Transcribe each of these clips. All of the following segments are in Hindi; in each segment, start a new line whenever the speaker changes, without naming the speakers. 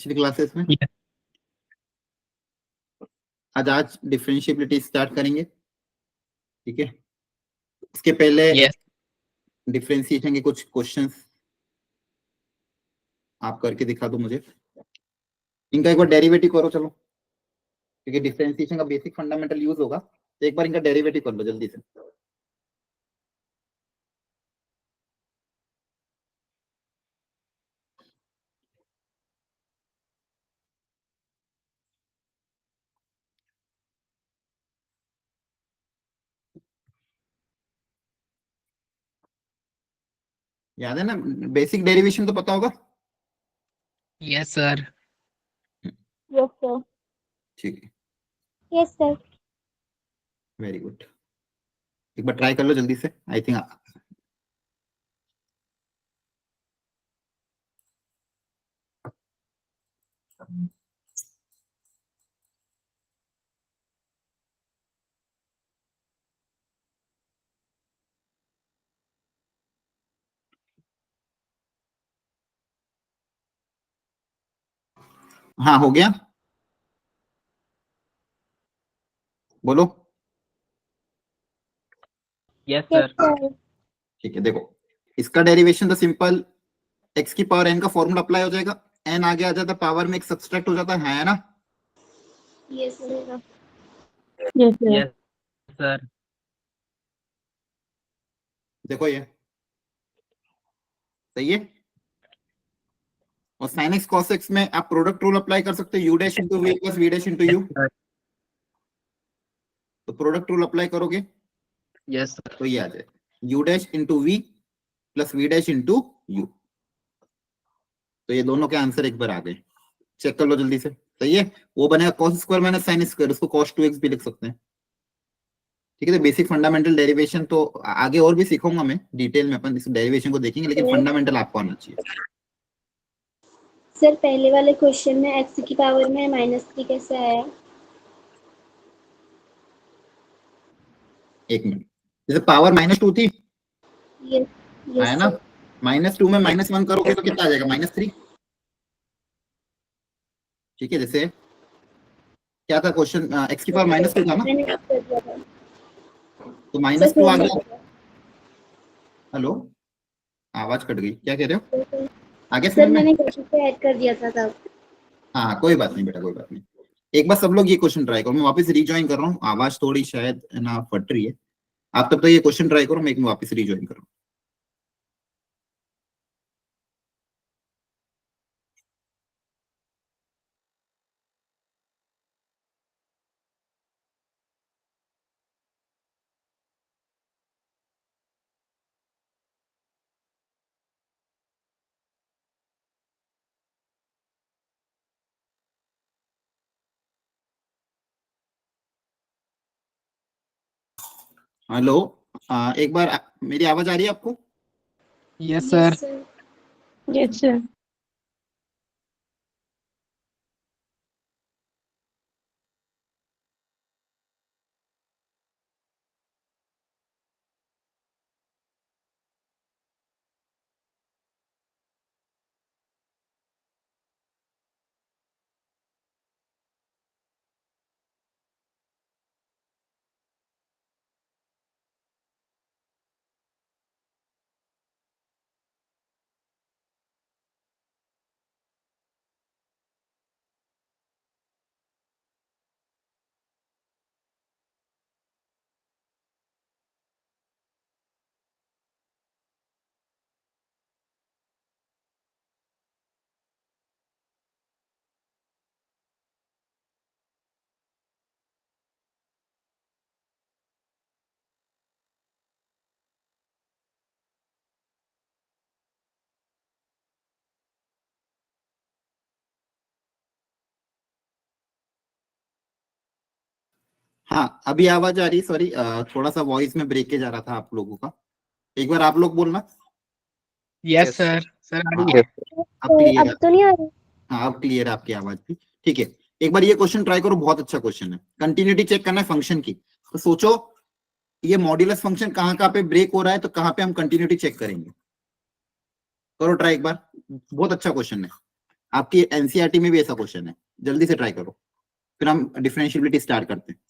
पिछली क्लासेस में।
Yes.
आज डिफरेंशिएबिलिटी स्टार्ट करेंगे, ठीक है। इसके पहले
Yes.
डिफरेंशिएशन के कुछ क्वेश्चंस आप करके दिखा दो मुझे। इनका एक बार डेरिवेटिव करो चलो, क्योंकि डिफरेंशिएशन का बेसिक फंडामेंटल यूज होगा, तो एक बार इनका डेरिवेटिव कर लो जल्दी से। याद है ना, बेसिक डेरिवेशन तो पता होगा।
Yes, sir.
Yes, sir.
ठीक है,
Yes, sir.
Very good. एक बार ट्राई कर लो जल्दी से। आई थिंक हाँ हो गया, बोलो।
Yes,
Yes,
sir.
sir.
ठीक है, देखो इसका डेरिवेशन तो सिंपल, एक्स की पावर एन का फॉर्मूला अप्लाई हो जाएगा, एन आगे आ जाता, पावर में एक सब्सट्रैक्ट हो जाता है ना।
Yes, sir. Yes, sir.
Yes, sir.
देखो ये सही है। और साइन एक्स कॉस एक्स में आप प्रोडक्ट रूल अप्लाई कर सकते हो, u dash into v plus v dash into
Yes,
u.
sir.
तो प्रोडक्ट रूल अप्लाई करोगे
Yes, sir.
तो ये आ जाए u dash into v plus v dash into u. तो ये दोनों के आंसर एक बार आ गए, चेक कर लो जल्दी से। सही है, वो बनेगा cos square minus sine square, उसको कॉस 2x भी लिख सकते हैं। ठीक है, तो बेसिक फंडामेंटल डेरिवेशन तो आगे और भी सीखूंगा मैं डिटेल में, अपन इस डेरिवेशन को देखेंगे, लेकिन फंडामेंटल आपको आना चाहिए।
सर पहले वाले क्वेश्चन में x की पावर में -3 कैसे आया?
एक मिनट, जैसे पावर -2 थी,
यस
आया
यस
ना।
सर।
-2 में -1 करोगे तो कितना आ जाएगा, -3। ठीक है, जैसे क्या था क्वेश्चन, x की पावर -2 था ना,
मैंने याद कर दिया था
तो
सर।
-2 आ गया। हेलो, आवाज कट गई, क्या कह रहे हो, आगे समझ
सर
में।
मैंने क्वेश्चन पे ऐड कर दिया था तब।
हाँ कोई बात नहीं बेटा, कोई बात नहीं। एक बार सब लोग ये क्वेश्चन ट्राई करो, मैं वापस रिज्वाइन कर रहा हूँ, आवाज थोड़ी शायद ना फट रही है। आप तब तक ये क्वेश्चन ट्राई करो, मैं एक वापस रिज्वाइन कर रहा हूँ। हेलो, एक बार मेरी आवाज आ रही है आपको।
Yes, sir.
Yes sir.
हाँ अभी आवाज आ रही, सॉरी थोड़ा सा वॉइस में ब्रेकेज आ रहा था आप लोगों का। एक बार आप लोग बोलना।
Yes, sir. Sir, आ
हाँ
रही है।
अब क्लियर है,
अब तो नहीं आ रही।
हाँ अब क्लियर है आपकी आवाज भी। ठीक है, एक बार ये क्वेश्चन ट्राई करो, बहुत अच्छा क्वेश्चन है। कंटिन्यूटी चेक करना है फंक्शन की, तो सोचो ये मॉड्यूलस फंक्शन कहाँ कहाँ पे ब्रेक हो रहा है, तो कहाँ पे हम कंटिन्यूटी चेक करेंगे। करो ट्राई एक बार, बहुत अच्छा क्वेश्चन है। आपकी एनसीईआरटी में भी ऐसा क्वेश्चन है, जल्दी से ट्राई करो, फिर हम डिफरेंशियबिलिटी स्टार्ट करते हैं।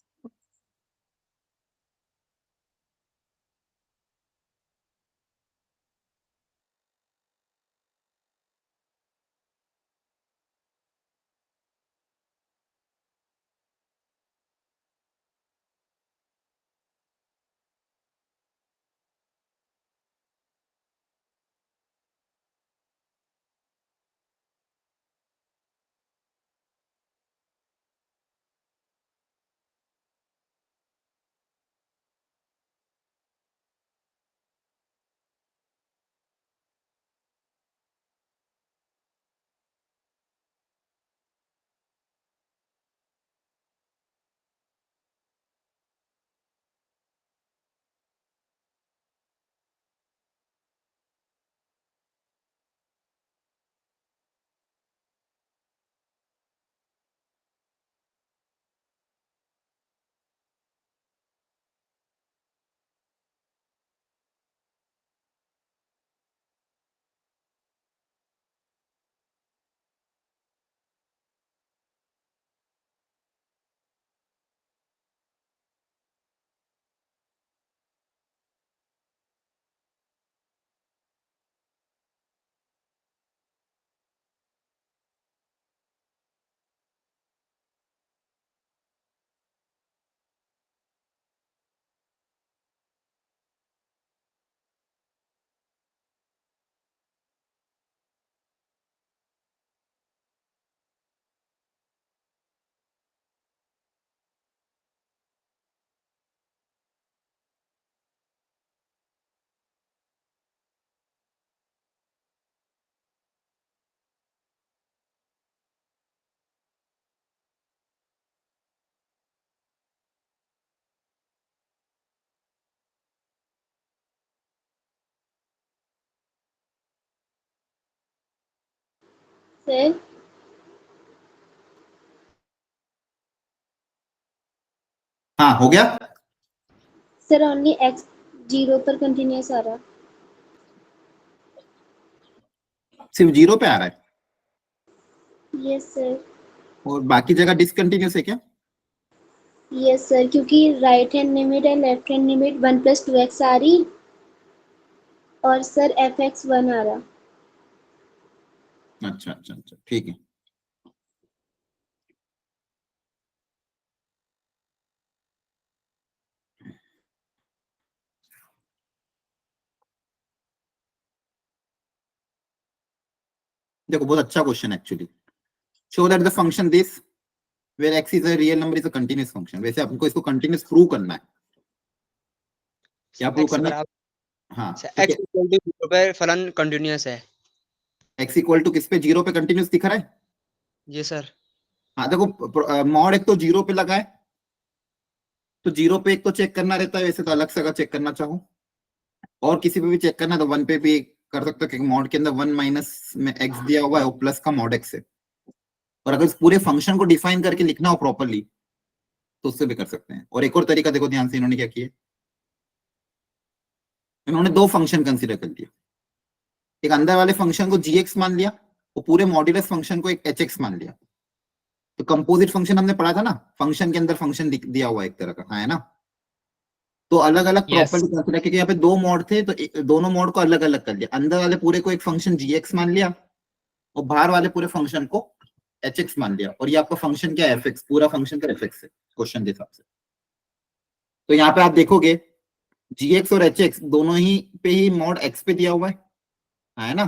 सर
हाँ हो गया।
सर ओनली एक्स 0 पर कंटिन्यूस आ रहा।
सिर्फ 0 पे आ रहा है
यस सर।
और बाकी जगह डिसकंटिन्यूस है क्या?
यस सर, क्योंकि right hand limit and left hand limit 1 + 2x आ रही और सर fx 1 आ रहा।
अच्छा अच्छा अच्छा ठीक है। देखो बहुत अच्छा question actually. Show that the function this where x is a real number is a continuous function. वैसे आपको इसको कंटीन्यूअस प्रूव करना है। क्या प्रूव
एक्स
करना है?
बराबर
हाँ
एक्स इक्वल टू 0 पे फलन कंटिन्यूअस है।
x इक्वल टू किस पे? 0 पे कंटीन्यूअस दिख रहा है।
जी सर।
हाँ देखो मॉड एक तो 0 पे लगा है, तो 0 पे एक तो चेक करना रहता है, वैसे तो अलग से अगर चेक करना चाहो और किसी पे भी चेक करना है तो 1 पे भी कर सकते हो, क्योंकि मॉड के अंदर 1 माइनस में x दिया हुआ है, वो प्लस का मॉड x है। और अगर इस पूरे फंक्शन को डिफाइन करके लिखना हो प्रॉपरली तो उससे भी कर सकते हैं। और एक और तरीका देखो ध्यान से, इन्होंने क्या किया, इन्होंने दो फंक्शन कंसीडर कर लिया। एक अंदर वाले फंक्शन को gx मान लिया और पूरे मॉड्यूलस फंक्शन को एक hx मान लिया। तो कंपोजिट फंक्शन हमने पढ़ा था ना, फंक्शन के अंदर फंक्शन दिया हुआ एक तरह का, हाँ है ना। तो अलग अलग
Yes.
प्रॉपर्टी कंसीडर, क्योंकि यहाँ पे दो मॉड थे तो दोनों मॉड को अलग अलग कर लिया। अंदर वाले पूरे को एक फंक्शन gx मान लिया और बाहर वाले पूरे फंक्शन को hx मान लिया। और ये आपका फंक्शन क्या है? fx, पूरा फंक्शन का fx है क्वेश्चन के हिसाब से। तो यहाँ पे आप देखोगे gx और hx दोनों ही पे ही मॉड x पे दिया हुआ है ना।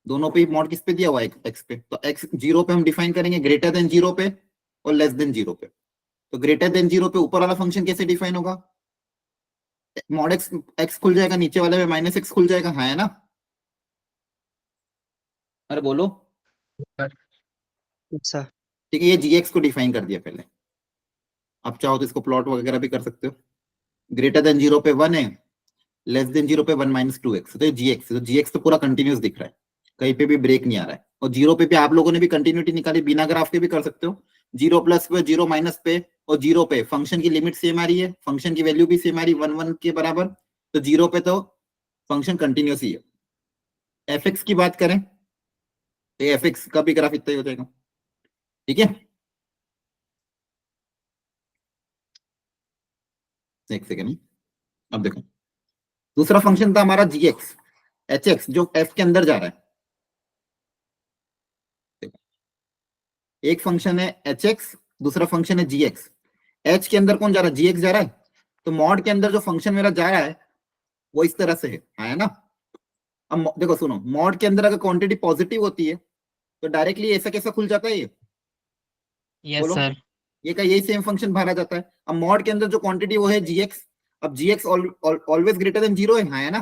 दोनों पे ही मॉड किस पे दिया हुआ है? x पे। तो x 0 पे हम डिफाइन करेंगे ग्रेटर देन 0 पे और लेस देन 0 पे। तो ग्रेटर देन 0 पे ऊपर वाला फंक्शन कैसे डिफाइन होगा? मॉड x खुल जाएगा, नीचे वाले में माइनस x खुल जाएगा, हाँ है ना। अरे बोलो।
अच्छा
ठीक है, ये gx को डिफाइन कर दिया पहले। आप चाहो तो इसको प्लॉट वगैरह भी कर सकते हो। ग्रेटर देन 0 पे 1 है, लेस देन 0 पे 1 माइनस 2x, तो ये gx। तो gx तो पूरा कंटिन्यूस दिख रहा है, कहीं पे भी ब्रेक नहीं आ रहा है। और 0 पे भी आप लोगों ने भी कंटिन्यूटी निकाली, बिना ग्राफ के भी कर सकते हो। 0 प्लस पे, 0 माइनस पे और 0 पे फंक्शन की लिमिट सेम आ रही है, फंक्शन की वैल्यू भी सेम आ रही है 1 1 के बराबर। तो 0 पे तो फंक्शन कंटिन्यूस ही है। fx की बात करें तो एफ एक्स का भी ग्राफ इतना ही हो जाएगा। ठीक है, एक सेकेंड, अब देखो दूसरा फंक्शन था हमारा जी एक्स एच एक्स जो एफ के अंदर जा रहा है। देखो एक फंक्शन है एच एक्स, दूसरा फंक्शन है जी एक्स। एच के अंदर कौन जा रहा है? जी एक्स जा रहा है। तो मॉड के अंदर जो फंक्शन मेरा जा रहा है वो इस तरह से है ना। अब देखो सुनो, मॉड के अंदर अगर क्वांटिटी पॉजिटिव होती है तो डायरेक्टली ऐसा कैसा खुल जाता है ये?
यस
बोलो।
सर।
ये का यही सेम फंक्शन बाहर आ जाता है। अब मॉड के अंदर जो क्वांटिटी वो है जी एक्स। अब g x always greater than zero है ना।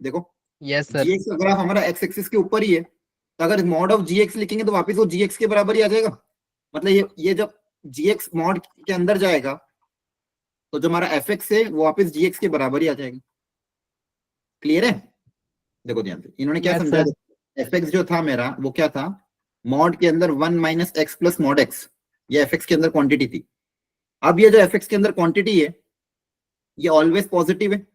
देखो
यस सर।
जी एक्स का ग्राफ हमारा एक्स एक्सिस के ऊपर ही है, तो अगर मॉड ऑफ जी एक्स लिखेंगे तो वापस वो जी एक्स के बराबर ही आ जाएगा। मतलब ये जब जी एक्स मॉड के अंदर जाएगा तो जो हमारा एफ एक्स है वो वापस जी एक्स के बराबर ही आ जाएगा। क्लियर है? देखो ध्यान से इन्होंने क्या
Yes,
समझाया।
sir.
एफ एक्स जो था मेरा वो क्या था? मॉड के अंदर 1 minus x plus mod x, ये एफ एक्स के अंदर क्वांटिटी थी। अब ये जो एफ एक्स के अंदर क्वांटिटी है ये ऑलवेज पॉजिटिव है,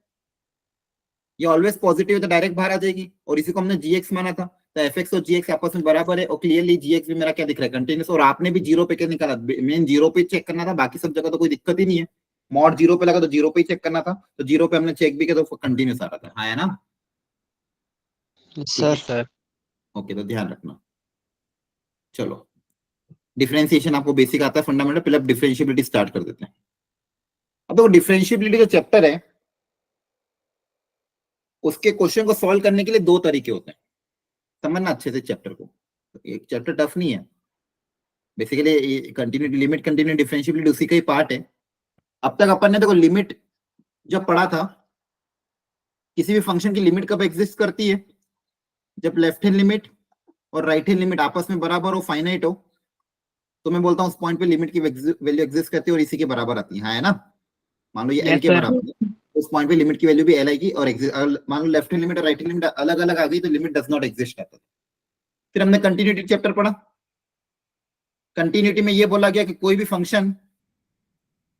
ये ऑलवेज पॉजिटिव है तो डायरेक्ट बाहर आ जाएगी। और इसी को हमने जी एक्स माना था, तो एफ एक्स और जी एक्स आपस में बराबर है। और क्लियरली जी एक्स भी मेरा क्या दिख रहा है? कंटिन्यूस। और आपने भी जीरो पे क्या निकाला? मेन जीरो पे चेक करना था, बाकी सब जगह तो कोई दिक्कत ही नहीं है। मॉड जीरो पे लगा तो जीरो पे ही चेक करना था, तो जीरो पे हमने चेक भी किया तो कंटिन्यूस आ रहा था। हाँ है ना?
Sir
sir.
ओके, तो ध्यान रखना। चलो डिफरेंशिएशन आपको बेसिक आता है, फंडामेंटल। पहले अब डिफरेंशिएबिलिटी स्टार्ट कर देते हैं। अब देखो डिफरेंशिएबिलिटी जो चैप्टर है उसके क्वेश्चन को सॉल्व करने के लिए दो तरीके होते हैं। समझना अच्छे से चैप्टर को, एक चैप्टर टफ नहीं है। Basically continuity limit continue differentiability उसी का ही पार्ट है। अब तक अपन ने देखो लिमिट जब पढ़ा था, किसी भी फंक्शन की लिमिट कब एग्जिस्ट करती है? जब लेफ्ट हैंड लिमिट और राइट हैंड लिमिट आपस में बराबर हो, फाइनाइट हो, तो मैं बोलता हूँ उस पॉइंट पे लिमिट की वैल्यू एग्जिस्ट करती है और इसी के बराबर आती है ना। मान लो ये एल
Yes,
के
sir.
बराबर है, उस पॉइंट पे लिमिट की वैल्यू भी एल आएगी। और मान लो लेफ्ट हैंड लिमिट और राइट हैंड लिमिट अलग अलग आ गई तो लिमिट डज नॉट एग्जिस्ट आता। फिर हमने कंटिन्यूटी चैप्टर पढ़ा। कंटिन्यूटी में ये बोला गया कि कोई भी फंक्शन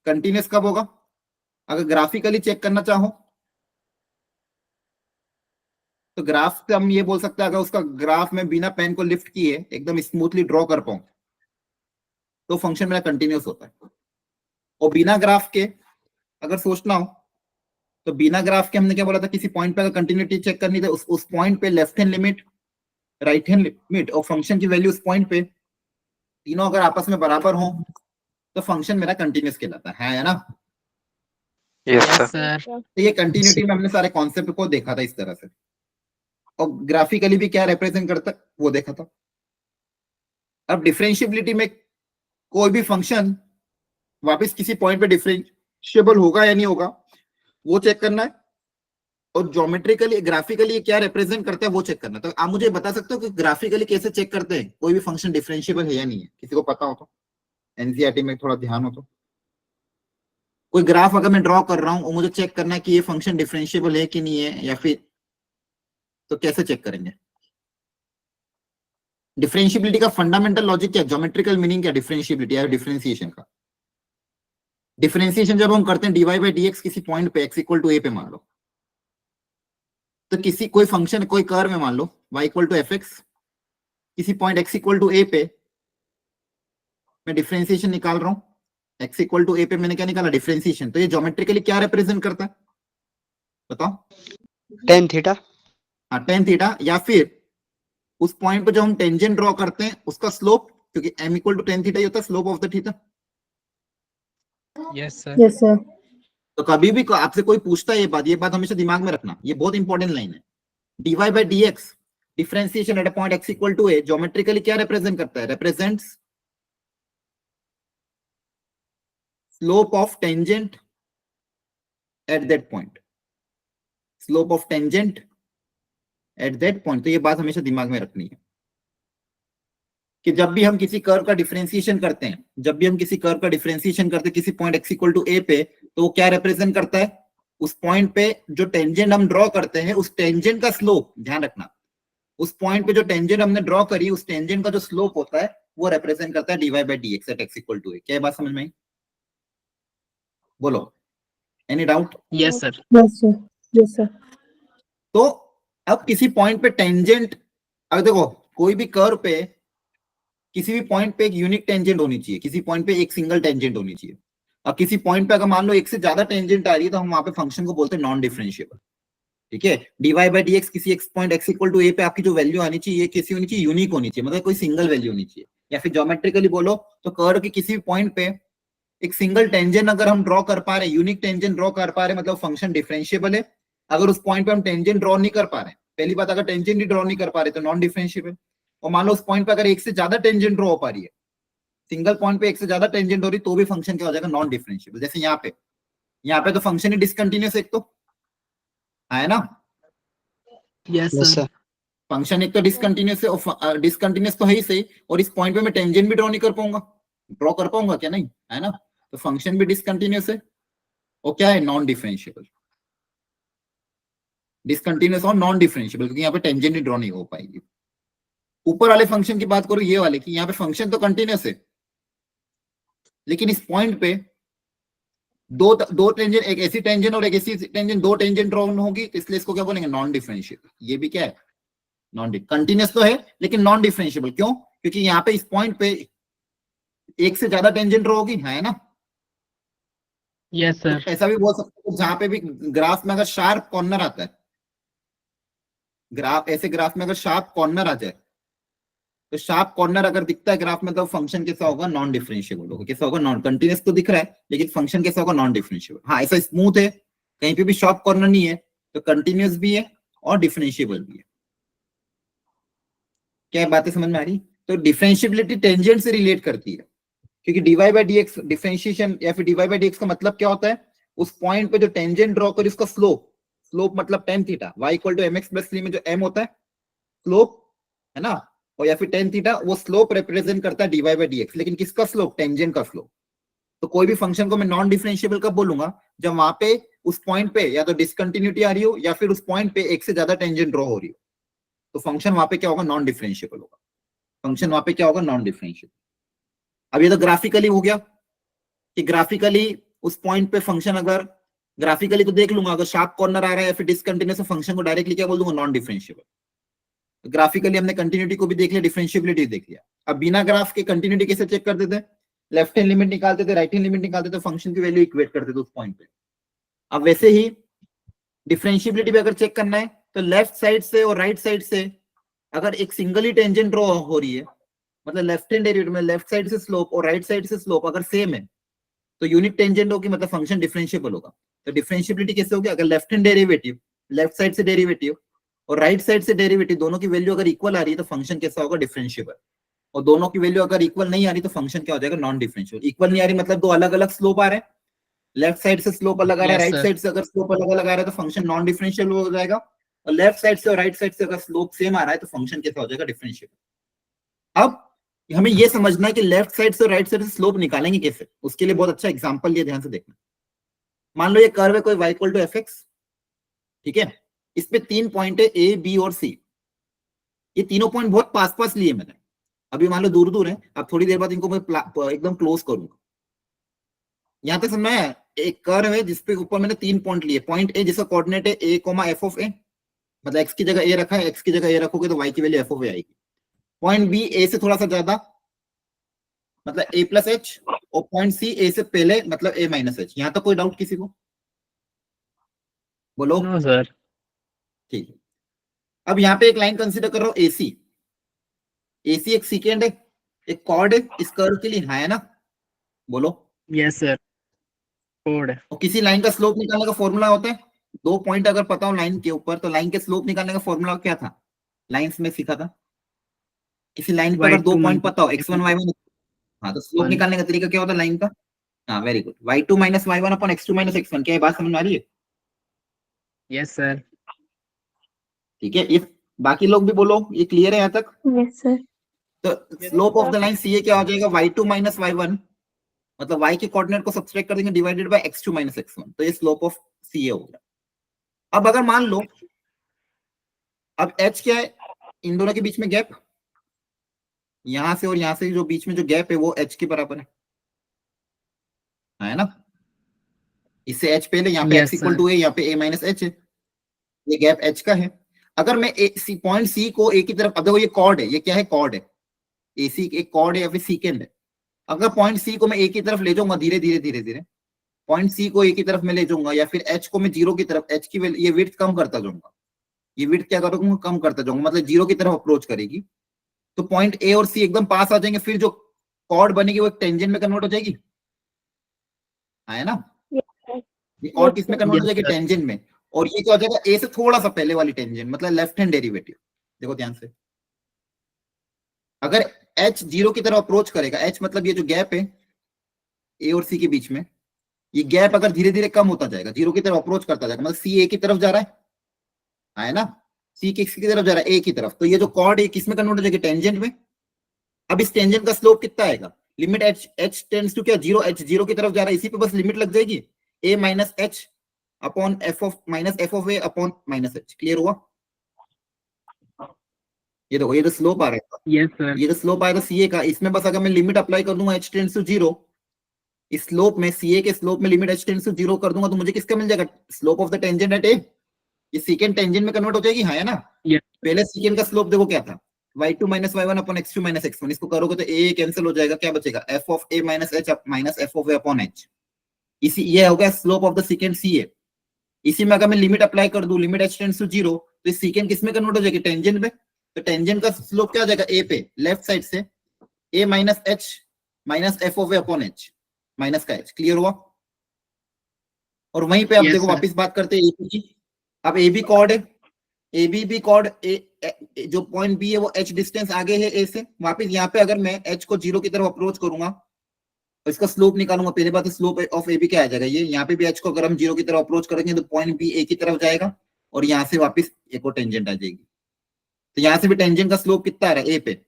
कंटिन्यूस कब होगा? अगर ग्राफिकली चेक करना चाहो तो ग्राफ से हम ये बोल सकते हैं, अगर उसका ग्राफ में बिना पेन को लिफ्ट किए एकदम स्मूथली ड्रॉ कर पाऊं तो फंक्शन मेरा कंटिन्यूस होता है। और बिना ग्राफ के अगर सोचना हो तो बिना ग्राफ के हमने क्या बोला था? किसी पॉइंट पे अगर कंटिन्यूटी चेक करनी थी, उस पॉइंट पे left hand limit, right hand limit और फंक्शन की वैल्यू उस पॉइंट पे तीनों अगर आपस में बराबर हो तो फंक्शन मेरा कंटिन्यूस कहलाता है ना।
Yes, sir.
तो ये कंटिन्यूटी में हमने सारे कॉन्सेप्ट को देखा था इस तरह से, और ग्राफिकली भी क्या रिप्रेजेंट करता है वो देखा था। अब डिफरेंशिएबिलिटी में कोई भी फंक्शन वापस किसी पॉइंट पे डिफरेंशिएबल होगा या नहीं होगा वो चेक करना है, और ज्योमेट्रिकली ग्राफिकली क्या रिप्रेजेंट करता है वो चेक करना है। तो आप मुझे बता सकते हो कि ग्राफिकली कैसे चेक करते हैं कोई भी फंक्शन डिफरेंशिएबल है या नहीं है? किसी को पता हो तो, एनसीईआरटी में थोड़ा ध्यान हो तो। कोई ग्राफ अगर मैं ड्रॉ कर रहा हूं और मुझे चेक करना है कि ये फंक्शन डिफरेंशिएबल है कि नहीं है, या फिर तो कैसे चेक करेंगे? डिफरेंशिएबिलिटी का फंडामेंटल लॉजिक क्या, ज्योमेट्रिकल मीनिंग क्या डिफरेंशिएबिलिटी या डिफरेंशिएशन का? डिफरेंशिएशन जब हम करते हैं डीवाई बाई डी एक्स किसी पॉइंट पे एक्स इक्वल टू ए पे मान लो, तो किसी कोई फंक्शन कोई कर्व में मान लो y equal to f x, किसी point x equal to a पे मैं डिफरेंशिएशन निकाल रहा हूं। x इक्वल टू ए पे मैंने क्या निकाला? डिफरेंशिएशन। तो ये ज्योमेट्रिकली क्या रिप्रेजेंट करता है बताओ?
Tan theta.
हाँ टेन थीटा, या फिर उस पॉइंट पे जो हम टेंजेंट ड्रॉ करते हैं उसका स्लोप, क्योंकि m equal to tan theta ही होता है slope of the theta.
Yes, sir.
Yes, sir.
तो कभी भी आपसे कोई पूछता है ये बात हमेशा दिमाग में रखना, ये बहुत इंपॉर्टेंट लाइन है। dy by d x differentiation at a point x equal to a geometrically क्या रिप्रेजेंट करता है? Represents slope of tangent at that point, slope of tangent at that point. तो ये बात हमेशा दिमाग में रखनी है कि जब भी हम किसी कर्व का डिफरेंशिएशन करते हैं, जब भी हम किसी कर्व का डिफरेंशिएशन करते हैं किसी point x equal to a पे, तो वो क्या रिप्रेजेंट करता है? उस पॉइंट पे जो टेंजेंट हम ड्रॉ करते हैं उस टेंजेंट का स्लोप, ध्यान रखना, उस पॉइंट पे जो टेंजेंट हमने ड्रॉ करी उस टेंजेंट का जो स्लोप होता है वो रिप्रेजेंट करता है dy by d x at x equal to a. क्या बात समझ में आई? बोलो, any doubt?
Yes, sir.
Yes, sir. Yes, sir.
तो अब किसी पॉइंट पे टेंजेंट, अब देखो कोई भी कर्व पे किसी भी पॉइंट पे एक यूनिक टेंजेंट होनी चाहिए, किसी पॉइंट पे एक सिंगल टेंजेंट होनी चाहिए। और किसी पॉइंट पे अगर मान लो एक से ज्यादा टेंजेंट आ रही है तो हम वहां पे फंक्शन को बोलते हैं नॉन डिफरेंशिएबल। ठीक है, dy बाई डी एक्स किसी x point x equal to a पे आपकी जो वैल्यू आनी चाहिए ये किसी होनी चाहिए यूनिक होनी चाहिए, मतलब कोई सिंगल वैल्यू होनी चाहिए। या फिर ज्योमेट्रिकली बोलो तो कर्व के किसी भी पॉइंट पे एक सिंगल टेंजेंट अगर हम ड्रॉ कर पा रहे हैं, यूनिक टेंजेंट ड्रॉ कर पा रहे हैं, मतलब फंक्शन डिफरेंशिएबल है। अगर उस पॉइंट पे हम टेंजेंट ड्रॉ नहीं कर पा रहे हैं, पहली बात अगर टेंजेंट ही ड्रॉ नहीं कर पा रहे तो नॉन डिफरेंशिएबल। और मान लो उस पॉइंट पे अगर एक से ज्यादा टेंजेंट ड्रॉ हो पा रही है, सिंगल पॉइंट पे एक से ज्यादा टेंजेंट हो रही तो भी फंक्शन क्या हो जाएगा, नॉन डिफरेंशिएबल। जैसे यहाँ पे तो फंक्शन ही डिसकंटिन्यूअस एक तो है ना,
yes
yes
sir.
Sir.
Function एक तो डिसकंटिन्यूअस है और डिसकंटिन्यूअस तो है ही सही, और इस पॉइंट पे मैं टेंजेंट भी ड्रॉ नहीं कर पाऊंगा, ड्रॉ कर पाऊंगा क्या, नहीं है ना। तो फंक्शन भी डिसकंटिन्यूअस है और क्या है, नॉन डिफरेंशिएबल। डिसकंटिन्यूअस और नॉन डिफरेंशिएबल क्योंकि यहाँ पे टेंजेंट ही ड्रॉ नहीं हो पाएगी। ऊपर वाले फंक्शन की बात करो, ये वाले की, यहाँ पे फंक्शन तो कंटिन्यूअस है लेकिन इस पॉइंट पे दो टेंजेंट, एक ऐसी टेंजेंट और एक ऐसी टेंजेंट, दो टेंजेंट ड्रॉ होगी, इसलिए इसको क्या बोलेंगे, नॉन डिफरेंशिएबल। ये भी क्या है, नॉन कंटिन्यूअस तो है लेकिन नॉन डिफरेंशिएबल। क्यों, क्योंकि यहाँ पे इस पॉइंट पे एक से ज्यादा टेंजेंट ड्रॉ होगी, है ना।
यस
तो
सर।
ऐसा भी बोल सकते हो जहां पे भी ग्राफ में अगर शार्प कॉर्नर आता है, ग्राफ ऐसे ग्राफ में अगर शार्प कॉर्नर आ जाए तो शार्प कॉर्नर अगर दिखता है ग्राफ में तो फंक्शन कैसा होगा, नॉन डिफरेंशिएबल होगा। कैसा होगा, नॉन कंटिन्यूअस तो दिख रहा है लेकिन फंक्शन कैसा होगा, नॉन डिफरेंशिएबल। हाँ ऐसा स्मूथ है, कहीं पे भी शार्प कॉर्नर नहीं है तो कंटिन्यूअस भी है और डिफरेंशिएबल भी है। क्या बातें समझ में आ रही। तो डिफरेंशिएबिलिटी टेंजेंट से रिलेट करती है क्योंकि dy by d x differentiation या फिर dy बाई डी एक्स का मतलब क्या होता है, उस पॉइंट पे जो टेंजेंट ड्रॉ कर उसका स्लोप, स्लोप मतलब tan theta, y equal to mx plus 3 में जो m होता है स्लोप, है ना। और या फिर tan थीटा वो स्लोप रिप्रेजेंट करता है dy बाई डी एक्स, लेकिन किसका स्लोप, टेंजेंट का स्लोप। तो कोई भी फंक्शन को मैं नॉन डिफरेंशिएबल कब बोलूंगा, जब वहां पे उस पॉइंट पे या तो डिसकंटिन्यूटी आ रही हो या फिर उस पॉइंट पे एक से ज्यादा टेंजेंट ड्रॉ हो रही हो, तो फंक्शन वहां पे क्या होगा, नॉन डिफरेंशिएबल होगा। फंक्शन वहां पे क्या होगा, नॉन डिफरेंशिएबल। अब ये तो ग्राफिकली हो गया कि ग्राफिकली उस पॉइंट पे फंक्शन अगर ग्राफिकली तो देख लूंगा, अगर शार्प कॉर्नर आ रहा है या फिर डिसकंटिन्यूअस फंक्शन को डायरेक्टली क्या बोल दूंगा, नॉन डिफरेंशिएबल। ग्राफिकली हमने कंटिन्यूटी को भी देख लिया, डिफरेंशिएबिलिटी देख लिया। अब बिना ग्राफ के कंटिन्यूटी कैसे चेक करते थे, लेफ्ट हैंड लिमिट निकालते थे, राइट हैंड लिमिट निकालते थे, फंक्शन की वैल्यू इक्वेट करते थे उस पॉइंट पे। अब वैसे ही डिफरेंशिएबिलिटी भी अगर चेक करना है तो लेफ्ट साइड से और राइट साइड से अगर एक सिंगल ही टेंजेंट ड्रॉ हो रही है, मतलब लेफ्ट हैंड डेरिवेटिव में लेफ्ट साइड से स्लोप और राइट साइड से स्लोप अगर सेम है तो यूनिट टेंजेंट होगी, मतलब फंक्शन डिफरेंशिएबल होगा। तो डिफरेंशिएबिलिटी कैसे होगी, अगर left hand derivative, left side से डेरिवेटिव और राइट साइड से डेरिवेटिव दोनों की वैल्यू अगर इक्वल आ रही है तो फंक्शन कैसा होगा, डिफरेंशिएबल। और दोनों की वैल्यू अगर इक्वल नहीं आ रही तो फंक्शन क्या हो जाएगा, नॉन डिफरेंशिएबल। इक्वल नहीं आ रही मतलब दो अलग अलग स्लोप आ रहे हैं, लेफ्ट साइड से स्लोप अलग आ रहा है,
Yes,
राइट
sir.
साइड से अगर स्लोप अलग अलग आ रहा है तो फंक्शन नॉन डिफरेंशियल हो जाएगा। और लेफ्ट साइड से और राइट साइड से अगर स्लोप सेम आ रहा है तो फंक्शन कैसा हो जाएगा, डिफरेंशियल। अब हमें यह समझना है कि लेफ्ट साइड से राइट साइड से स्लोप निकालेंगे कैसे, उसके लिए बहुत अच्छा एग्जांपल लिया, ध्यान से देखना। मान लो ये कर्व है कोई y equal to f x, ठीक है, इस पे 3 पॉइंट है a b और c। ये तीनों पॉइंट बहुत पास पास लिए मैंने, अभी मान लो दूर दूर है, अब थोड़ी देर बाद इनको मैं एकदम क्लोज करूंगा। यहां तक समझ में आया, एक कर्व है जिसपे ऊपर मैंने 3 पॉइंट लिए, पॉइंट ए जिसका कोऑर्डिनेट है a, एफ ऑफ ए, मतलब x की जगह a रखा है, x की जगह a रखोगे तो y की वैल्यू एफ ऑफ ए आएगी। पॉइंट बी a से थोड़ा सा ज्यादा, मतलब a प्लस एच, और पॉइंट सी a से पहले मतलब a माइनस एच। यहां तक कोई डाउट किसी को, बोलो।
No sir.
ठीक है, अब यहाँ पे एक लाइन कंसीडर कर रहा हूं AC, AC एक सेकेंड है, एक कॉर्ड है इस कर्व के लिए, है ना, बोलो।
Yes sir. कोड।
और किसी लाइन का स्लोप निकालने का फॉर्मूला होता है, 2 पॉइंट अगर पता हो लाइन के ऊपर तो लाइन के स्लोप निकालने का फॉर्मूला क्या था, लाइंस में सीखा था। किसी लाइन पे अगर 2 पॉइंट पता हो x1 y1, हाँ तो स्लोप निकालने का तरीका क्या होता है लाइन का, हाँ very good, y2 minus y1 upon x2 minus x1। क्या ये बात समझ में आ रही है,
यस सर।
ठीक है। ये बाकी लोग भी बोलो, ये क्लियर है यहाँ तक।
Yes sir.
तो स्लोप ऑफ द लाइन सी क्या हो जाएगा, y2 माइनस y1, मतलब y के कोऑर्डिनेट को सब्सट्रैक्ट कर देंगे divided by x2 minus x1, तो ये स्लोप ऑफ सी हो गया। अब अगर मान लो, अब h क्या है, इन दोनों के बीच में गैप, यहां से और यहां से जो बीच में जो गैप है वो h के बराबर है ना। इससे h पहले, यहाँ पे
Yes,
x equal
sir.
To a, यहाँ पे a माइनस h है, ये गैप h का है। अगर मैं पॉइंट सी को ए की तरफ, अब देखो ये कॉर्ड है, ये क्या है, कॉर्ड है, एसी एक कॉर्ड है या फिर सीकेंड है। अगर पॉइंट सी को मैं ए की तरफ ले जाऊंगा धीरे धीरे धीरे धीरे, पॉइंट सी को ए की तरफ मैं ले जाऊंगा, या फिर एच को मैं जीरो की तरफ, एच की ये विड्थ कम करता जाऊंगा, ये विड्थ क्या करूंगा, कम करता जाऊंगा, मतलब जीरो की तरफ अप्रोच करेगी, तो पॉइंट ए और सी एकदम पास आ जाएंगे, फिर जो कॉर्ड बनेगी वो एक टेंजेंट में कन्वर्ट हो जाएगी, है ना। ये कॉर्ड किस में कन्वर्ट हो
Yes,
जाएगी,
sir.
टेंजेंट में। और ये क्या हो जाएगा, ए से थोड़ा सा पहले वाली टेंजेंट, मतलब लेफ्ट हैंड डेरिवेटिव। देखो ध्यान से, अगर एच जीरो की तरफ अप्रोच करेगा, एच मतलब ये जो गैप है ए और सी के बीच में, ये गैप अगर धीरे धीरे कम होता जाएगा, जीरो की तरफ अप्रोच करता जाएगा, मतलब सी ए की तरफ जा रहा है ना, सी किसकी तरफ जा रहा है, ए की तरफ, तो ये जो कॉर्ड है किस में कन्वर्ट हो जाएगी, टेंजेंट में। अब इस टेंजेंट का स्लोप कितना आएगा, लिमिट एच टेंड्स टू क्या, जीरो, एच जीरो की तरफ जा रहा है, इसी पे बस लिमिट लग जाएगी, a minus h upon f of minus f of a upon minus h. Clear हुआ। ये देखो, ये जो स्लोप आ रहा है,
Yes, sir.
ये जो स्लोप आएगा सीए का, इसमें बस अगर मैं लिमिट अप्लाई कर दूंगा एच टेंड्स टू जीरो, इस स्लोप में, सीए के स्लोप में limit h tends to zero कर दूंगा, तो मुझे किसका मिल जाएगा, slope of the tangent at a, ये सीकेंड टेंजेंट में कन्वर्ट हो जाएगी, है ना।
Yes.
पहले सीकेंड का स्लोप देखो क्या था, y2 minus y1 upon x2 minus x1, इसको करोगे तो a कैंसिल हो जाएगा, क्या बचेगा, f of a minus h minus f of a upon h। इसी ये हो गया slope of the secant c. इसी में अगर मैं लिमिट अप्लाई कर दूं, limit h tends to zero, तो इस सीकेंड किस में कन्वर्ट हो जाएगी, टेंजेंट में। तो टेंजेंट का स्लोप क्या आ जाएगा, a पे, लेफ्ट साइड से a minus h minus f of a upon h, minus का h। क्लियर हुआ। और वहीं पे अब
Yes,
देखो
sir.
वापस बात करते हैं AB की। अब AB कॉर्ड है, AB भी कॉर्ड, जो पॉइंट B है वो h डिस्टेंस आगे है A से, वापस यहाँ पे अगर मैं h को जीरो की तरफ अप्रोच करूंगा, और इसका स्लोप निकालूंगा, पहले बात स्लोप ऑफ AB क्या आ जाएगा, ये यहाँ पे भी h को अगर हम जीरो की तरफ अप्रोच करेंगे तो पॉइंट B A की तरफ जाएगा, और यहाँ से वापस एक और टेंजेंट आ जाएगी, तो यहाँ से भी टेंजेंट का स्लोप कितना आ रहा है, A पे,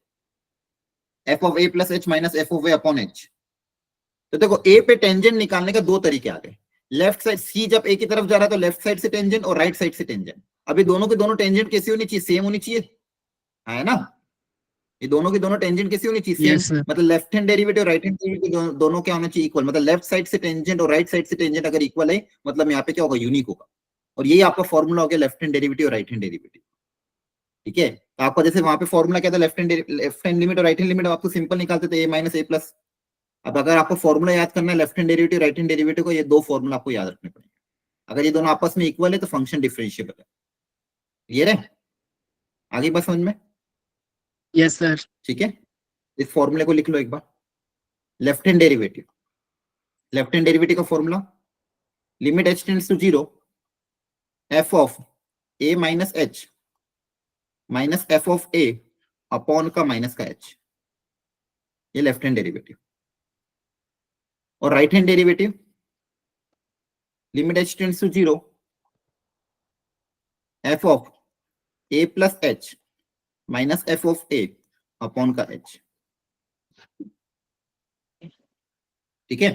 f of a plus h minus f of a upon h। तो देखो A पे टेंजेंट निकालने के दो तरीके आ गए, लेफ्ट साइड सी जब ए की तरफ जा रहा है तो लेफ्ट साइड से टेंजेंट और राइट साइड से टेंजेंट। अभी दोनों के दोनों टेंजेंट कैसी होनी चाहिए, सेम होनी चाहिए, है ना। ये दोनों की दोनों टेंजेंट कैसी होनी चाहिए,
Yes,
सेम,
sir.
मतलब left hand derivative right hand derivative दोनों क्या होना चाहिए, इक्वल। मतलब लेफ्ट साइड से टेंजेंट और राइट साइड से टेंजेंट अगर इक्वल है, मतलब यहाँ पे क्या होगा, यूनिक होगा। और यही आपका फॉर्मूला हो गया लेफ्ट हैंड डेरिवेटिव और राइट हैंड डेरिवेटिव। ठीक है, तो आपका जैसे वहां पे फॉर्मूला क्या था, लेफ्ट हैंड लिमिट और राइट हैंड लिमिट आपको सिंपल निकालते थे, a माइनस a प्लस। अब अगर आपको फॉर्मूला याद करना है left hand derivative right hand derivative को, ये दो फॉर्मूला आपको याद रखने पड़ेंगे। अगर ये दोनों आपस में इक्वल है तो फंक्शन डिफरेंशिएबल है। क्लियर है, आगे बात समझ में।
Yes, sir.
ठीक है, इस फॉर्मूले को लिख लो एक बार, left hand derivative, left hand derivative का formula, limit h tends to zero, f of a minus h minus f of a upon का माइनस का h, ये लेफ्ट हैंड डेरिवेटिव। और right hand derivative, limit h tends to zero, f of a plus h minus f of a upon का h। ठीक है,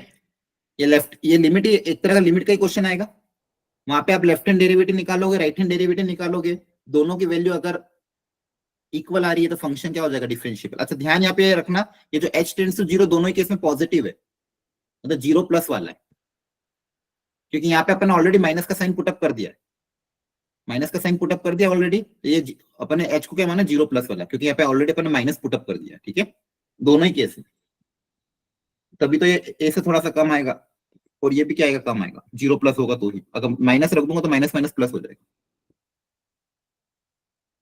ये लिमिट, एक तरह का लिमिट का ही क्वेश्चन आएगा, वहां पे आप लेफ्ट हैंड डेरिवेटिव निकालोगे, राइट हैंड डेरिवेटिव निकालोगे, दोनों की वैल्यू अगर इक्वल आ रही है तो फंक्शन क्या हो जाएगा, डिफरेंशिएबल। अच्छा ध्यान यहाँ पे रखना, ये जो h टेंड्स टू जीरो दोनों ही केस में पॉजिटिव है, मतलब जीरो प्लस वाला है, क्योंकि यहाँ पे अपन ऑलरेडी माइनस का साइन पुटअप कर दिया है, माइनस का साइन पुटअप कर दिया ऑलरेडी, तो ये अपने h को क्या माना, जीरो प्लस वाला, क्योंकि यहाँ पे ऑलरेडी अपन माइनस पुटअप कर दिया। ठीक है, दोनों ही केस है, तभी तो ये a से थोड़ा सा कम आएगा, और ये भी क्या आएगा, कम आएगा, जीरो प्लस होगा तो ही, अगर माइनस रख दूंगा तो माइनस माइनस प्लस हो जाएगा।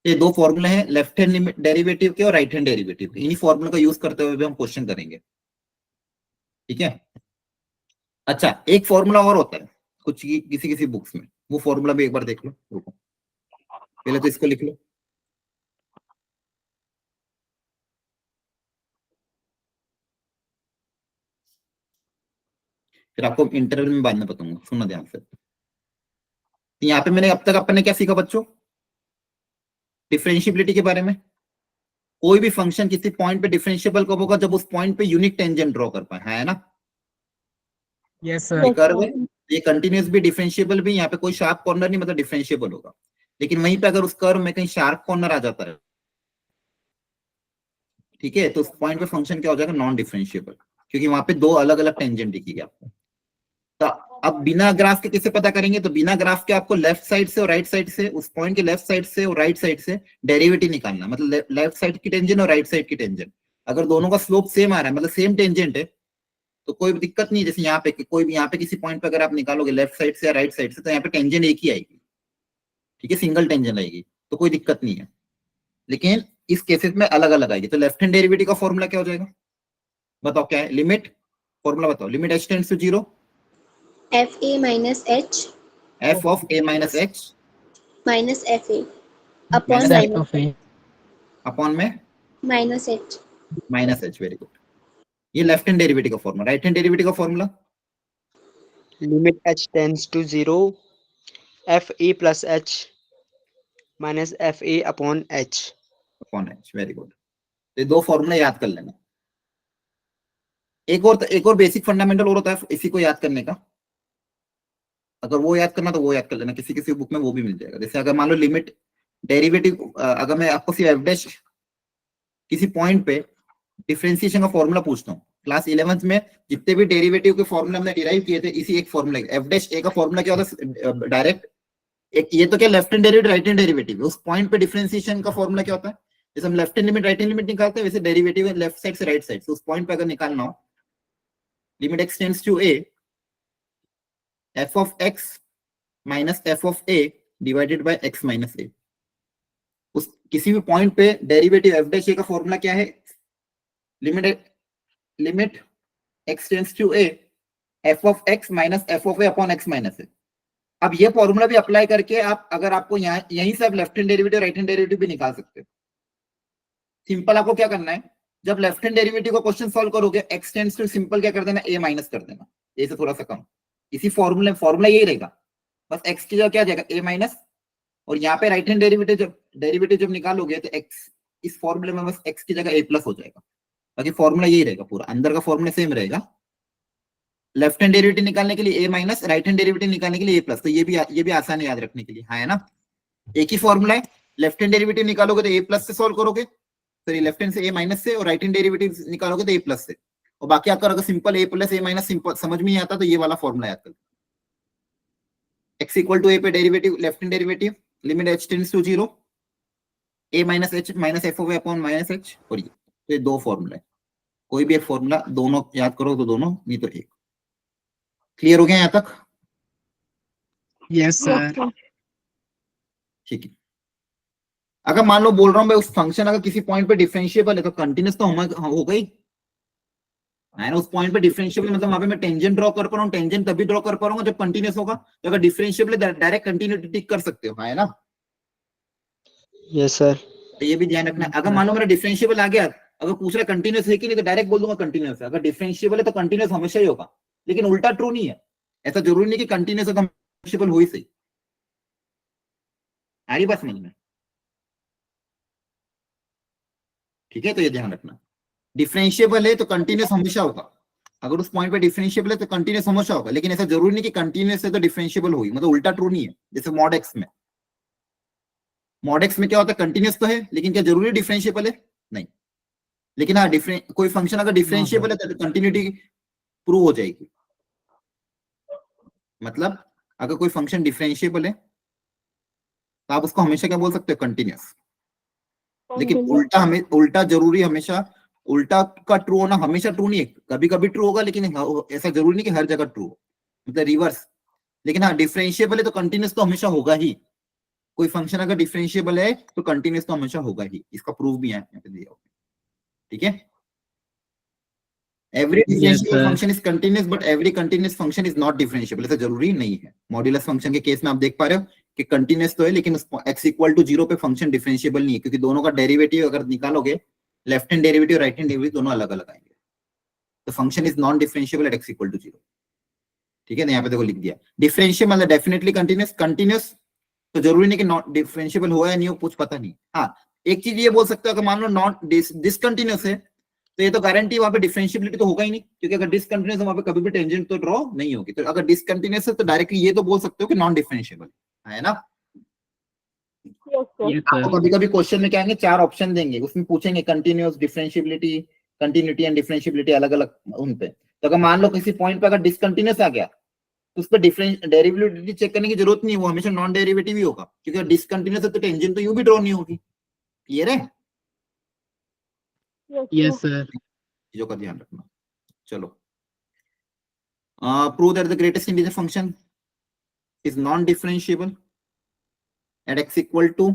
ये दो फॉर्मूले हैं लेफ्ट हैंड डेरिवेटिव के और राइट हैंड डेरिवेटिव के, इन्हीं फॉर्मूले का यूज करते हुए भी हम क्वेश्चन करेंगे। ठीक है, अच्छा एक फॉर्मूला और होता है कुछ किसी किसी बुक्स में, वो फॉर्मूला भी एक बार देख लो, रुको पहले तो इसको लिख लो, फिर आपको इंटरवल में बाद में बताऊंगा, सुनना ध्यान से। यहाँ पे मैंने अब तक अपन ने क्या सीखा बच्चों, डिफरेंशिएबिलिटी के बारे में। कोई भी फंक्शन किसी पॉइंट पे डिफरेंशिएबल कब होगा, जब उस पॉइंट पे यूनिक टेंजेंट ड्रॉ कर पाए, है ना।
Yes, sir.
ये कर्व है, ये कंटिन्यूअस भी डिफरेंशिएबल भी, यहाँ पे कोई शार्प कॉर्नर नहीं, मतलब डिफरेंशिएबल होगा। लेकिन वहीं पे अगर उस कर्व में कहीं शार्प कॉर्नर आ जाता है, ठीक है, तो उस पॉइंट पे फंक्शन क्या हो जाएगा, नॉन डिफरेंशिएबल, क्योंकि वहां पे दो अलग अलग टेंजेंट दिखेगी आपको। तो अब बिना ग्राफ के किसे पता करेंगे? तो बिना ग्राफ के आपको लेफ्ट साइड से और राइट साइड से, उस पॉइंट के लेफ्ट साइड से और राइट साइड से डेरिवेटिव निकालना, मतलब लेफ्ट साइड की टेंजेंट और राइट साइड की टेंजेंट। अगर दोनों का स्लोप सेम आ रहा है, मतलब सेम टेंजेंट है, तो कोई दिक्कत नहीं। जैसे यहाँ पे कोई भी, यहाँ पे किसी पॉइंट पे अगर आप निकालोगे लेफ्ट साइड से या राइट साइड से, तो यहाँ पे टेंजेंट एक ही आएगी, ठीक है, सिंगल टेंजेंट आएगी, तो कोई दिक्कत नहीं है। लेकिन इस केसेस में अलग अलग आएगी। तो लेफ्ट हैंड डेरिवेटिव का फॉर्मूला क्या हो जाएगा? बताओ क्या है? लिमिट, फॉर्मूला बताओ। Limit h tends to 0,
FA minus H
f of a minus h
minus FA upon
Minus
Sec
minus
of A.
Upon में
minus H.
Minus h। Very good. ये लेफ्ट हैंड डेरिवेटिव का फॉर्मूला। राइट हैंड डेरिवेटिव का formula
limit h tends to 0 fe plus h minus fa upon h।
Upon h। Very good. ये दो फॉर्मूला याद कर लेना। एक और बेसिक फंडामेंटल और होता है इसी को याद करने का। अगर वो याद करना तो वो याद कर लेना, किसी किसी बुक में वो भी मिल जाएगा। जैसे अगर मान लो लिमिट डेरिवेटिव, अगर मैं आपको सिर्फ एफ डैश किसी पॉइंट पे डिफरेंशिएशन का फॉर्मूला पूछता हूँ, क्लास 11th में जितने भी डेरिवेटिव के फॉर्मूला हमने डिराइव किए थे इसी एक फॉर्मूला, एफ डैश ए का फॉर्मूला क्या होता है? डायरेक्ट एक, ये तो क्या left hand derivative right hand derivative, उस पॉइंट पे डिफरेंशिएशन का फॉर्मूला क्या होता है? जैसे हम left hand limit right hand limit निकालते हैं, वैसे डेरिवेटिव है लेफ्ट साइड से राइट साइड से, उस पॉइंट पे अगर निकालना हो, limit x tends to a f of x minus f of a divided by x minus a। उस किसी भी पॉइंट पे डेरिवेटिव f डैश a का फॉर्मूला क्या है? Limit x tends to a f of x minus f of a upon x minus a। अब ये फॉर्मूला भी अप्लाई करके आप, अगर आपको यहाँ यहीं से आप left hand derivative right hand derivative भी निकाल सकते हो। सिंपल आपको क्या करना है, जब लेफ्ट हैंड डेरिवेटिव का क्वेश्चन सॉल्व करोगे, x टेंड्स टू सिंपल क्या कर देना? a माइनस कर देना, a से थोड़ा सा कम। इसी फॉर्मूला यही रहेगा, बस x की जगह क्या जाएगा? a माइनस, और यहाँ पे राइट हैंड डेरिवेटिव जब निकालोगे तो x, इस फॉर्मूले में बस x की जगह a प्लस हो जाएगा। बाकी फॉर्मूला यही रहेगा, पूरा अंदर का फॉर्मूला सेम रहेगा। लेफ्ट हैंड डेरिवेटिव निकालने के लिए a minus, right hand derivative निकालने के लिए a प्लस। तो ये भी आसान है याद रखने के लिए, हाँ है ना? एक ही फॉर्मूला है, लेफ्ट हैंड डेरिवेटिव निकालोगे तो a प्लस से सॉल्व करोगे, सॉरी लेफ्ट हैंड से a माइनस से, और राइट हैंड डेरिवेटिव निकालोगे तो a प्लस से। और बाकी आपका अगर simple a plus a minus simple समझ में नहीं आता तो ये वाला फॉर्मूला याद कर। x इक्वल टू a पे derivative left hand derivative, limit h tends to 0 a minus h minus f of a upon minus h। और ये तो ये दो फॉर्मूला है, कोई भी एक फॉर्मूला दोनों याद करो तो दोनों, नहीं तो एक। क्लियर हो गया यहाँ तक?
Yes, sir.
ठीक है। अगर मान लो बोल रहा हूं मैं, उस फंक्शन अगर किसी पॉइंट पे डिफरेंशिएबल है तो कंटिन्यूस तो होगा ही, है ना? उस पॉइंट पे डिफरेंशिएबल मतलब वहां पे मैं टेंजेंट ड्रॉ कर पा रहा हूँ, टेंजेंट तभी ड्रॉ कर पा रहा हूँ जब कंटिन्यूस होगा। तो अगर डिफरेंशिएबल है डायरेक्ट कंटिन्यूटी टिक कर सकते हो, है ना?
Yes sir.
तो ये भी ध्यान रखना है। अगर मान लो मेरा डिफरेंशिएबल आ गया, अगर पूछ रहा कंटिन्यूस है कि नहीं, तो डायरेक्ट बोल दूंगा कंटिन्यूस है। अगर डिफरेंशिएबल है तो कंटिन्यूस हमेशा ही होगा, लेकिन उल्टा ट्रू नहीं है। ऐसा जरूरी नहीं कि कंटिन्यूस है तो डिफरेंशिएबल हो ही सही। आ रही बात समझ में? ठीक है, तो ये ध्यान रखना, डिफरेंशिएबल है तो कंटिन्यूस हमेशा होगा। अगर उस पॉइंट पे डिफरेंशिएबल है तो कंटिन्यूस हमेशा होगा, लेकिन ऐसा जरूरी नहीं कि कंटिन्यूस है तो डिफरेंशिएबल होगी, मतलब उल्टा ट्रू नहीं है। जैसे मॉड एक्स में क्या होता है? कंटिन्यूस तो है, लेकिन क्या जरूरी डिफरेंशिएबल है? नहीं। लेकिन हाँ, कोई फंक्शन अगर डिफरेंशिएबल है तो कंटिन्यूटी प्रूव हो जाएगी। मतलब अगर कोई फंक्शन डिफरेंशिएबल है तो आप उसको हमेशा क्या बोल सकते हो? कंटिन्यूस। लेकिन उल्टा जरूरी हमेशा, उल्टा का ट्रू होना हमेशा ट्रू नहीं है, कभी कभी ट्रू होगा, लेकिन ऐसा जरूरी नहीं कि हर जगह ट्रू हो, मतलब रिवर्स। लेकिन हाँ, डिफरेंशिएबल है तो कंटिन्यूस तो हमेशा होगा ही। कोई फंक्शन अगर डिफरेंशिएबल है तो कंटिन्यूस तो हमेशा होगा ही, इसका प्रूफ भी यहाँ पे दिया होगा। ठीक है, every differentiable function is continuous but every continuous function is not differentiable. ऐसा जरूरी नहीं है। मॉड्यूलस फंक्शन के केस में आप देख पा रहे हो कि कंटिन्यूस तो है, लेकिन x इक्वल टू 0 पे फंक्शन डिफरेंशिएबल नहीं है, क्योंकि दोनों का डेरिवेटिव अगर निकालोगे, left hand derivative right hand derivative दोनों अलग अलग आएंगे। तो function is non differentiable at x equal to 0। ठीक है, यहाँ पे देखो लिख दिया, डिफरेंशिएबल मतलब डेफिनेटली कंटिन्यूस। कंटिन्यूस तो जरूरी नहीं कि नॉट डिफरेंशिएबल हो या नहीं हो, कुछ पता नहीं। हाँ, एक चीज ये बोल सकते हो, अगर मान लो नॉट डिसकंटिन्यूस है तो ये तो गारंटी वहां पे डिफरेंशिएबिलिटी तो होगा ही नहीं, क्योंकि अगर डिसकंटिन्यूस है वहां पे कभी भी टेंजेंट तो ड्रॉ नहीं होगी। तो अगर डिसकंटिन्यूस है तो डायरेक्टली ये तो बोल सकते हो कि नॉन डिफरेंशिएबल है ना?
Yes,
आपको
sir.
कभी कभी क्वेश्चन में क्या आएंगे, 4 ऑप्शन देंगे, उसमें पूछेंगे continuous, differentiability, continuity and differentiability अलग अलग उन पे। तो अगर मान लो किसी पॉइंट पे अगर डिसकंटिन्यूस आ गया तो उस पर डिफरेंस डेरिवेटिव चेक करने की जरूरत नहीं है, वो हमेशा नॉन डेरिवेटिव ही होगा, क्योंकि डिसकंटिन्यूअस है तो टेंजेंट तो यूं भी ड्रॉ नहीं होगी। क्लियर है?
Yes, sir.
चीजों का ध्यान रखना। चलो, prove that the greatest integer function is non-differentiable at x equal to,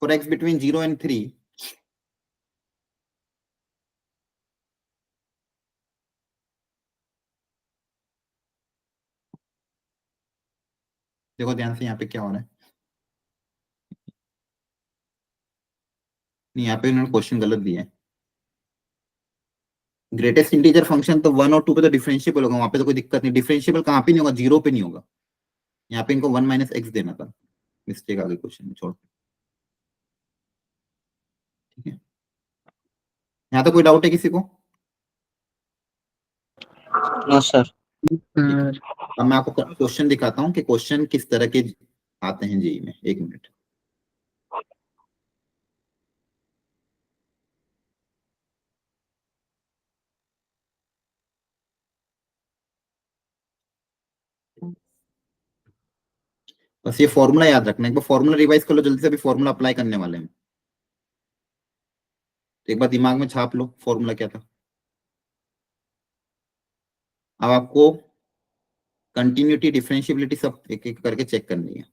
for x between 0 and 3, देखो ध्यान से यहाँ पे क्या हो रहा है। नहीं, यहाँ पे उन्होंने क्वेश्चन गलत दिया है। ग्रेटेस्ट इंटीजर फंक्शन तो 1 और 2 पे तो डिफरेंशिएबल होगा, वहां पे तो कोई दिक्कत नहीं। डिफरेंशिएबल कहाँ पे नहीं होगा? 0 पे नहीं होगा। यहाँ पे इनको 1 माइनस एक्स देना था, मिस्टेक आ गई क्वेश्चन में, छोड़। ठीक है, यहाँ तो कोई डाउट है किसी को?
No sir.
Sir.
अब मैं आपको क्वेश्चन दिखाता हूँ कि क्वेश्चन किस तरह के आते हैं जेई में। एक मिनट, बस ये फॉर्मूला याद रखना। एक बार फॉर्मूला रिवाइज कर लो जल्दी से, अभी फॉर्मूला अप्लाई करने वाले हैं। तो एक बार दिमाग में छाप लो फॉर्मूला क्या था। अब आपको कंटिन्यूटी, डिफरेंशिएबिलिटी सब एक एक करके चेक करनी है।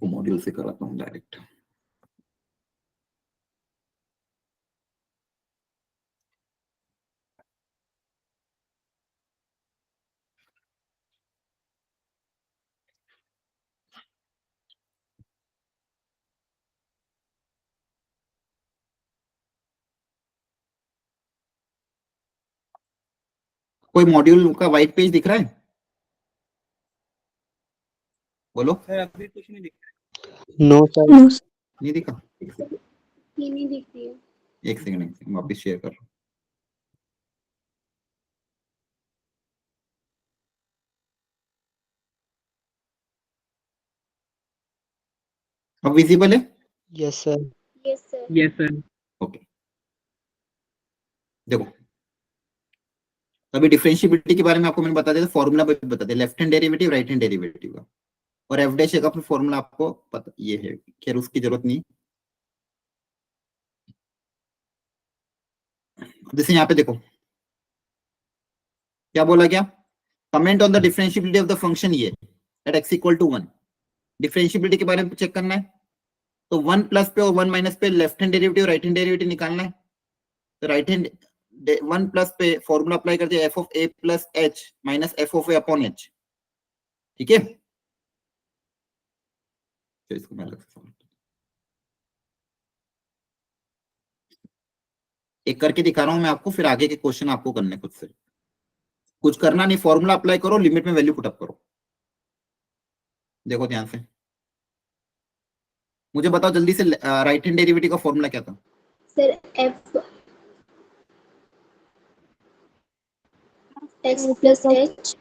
मॉड्यूल से कराता हूँ डायरेक्ट। कोई मॉड्यूल का व्हाइट पेज दिख रहा है? बोलो।
सर अभी कुछ नहीं दिख रहा। No sir.
नहीं दिखा?
ये नहीं दिख रही है।
एक सेकंड वापिस शेयर कर रहा हूं। अब विजिबल है?
Yes sir.
Yes sir.
Yes, sir.
Okay, देखो अभी डिफरेंशिएबिलिटी के बारे में आपको मैंने बता दिया था, फॉर्मूला भी बता दिया, left hand derivative, right hand derivative का, और एफ डैश का फॉर्मूला आपको पता ये है, खैर उसकी जरूरत नहीं। जैसे यहाँ पे देखो क्या बोला गया, comment on the differentiability of the function ये at x equal to 1। Differentiability के बारे में चेक करना है तो 1 प्लस पे और 1 माइनस पे left hand derivative, right hand derivative निकालना है। तो राइट हैंड 1 प्लस पे फॉर्मूला अप्लाई कर दिया, F of a plus h minus f of a upon H. ठीक है, तो इसको मैं अलग से एक करके दिखा रहा हूं मैं आपको, फिर आगे के क्वेश्चन आपको करने खुद से, कुछ करना नहीं, फॉर्मूला अप्लाई करो, लिमिट में वैल्यू पुटअप करो। देखो ध्यान से, मुझे बताओ जल्दी से, राइट हैंड डेरिवेटिव का फॉर्मूला क्या था?
Sir F x plus h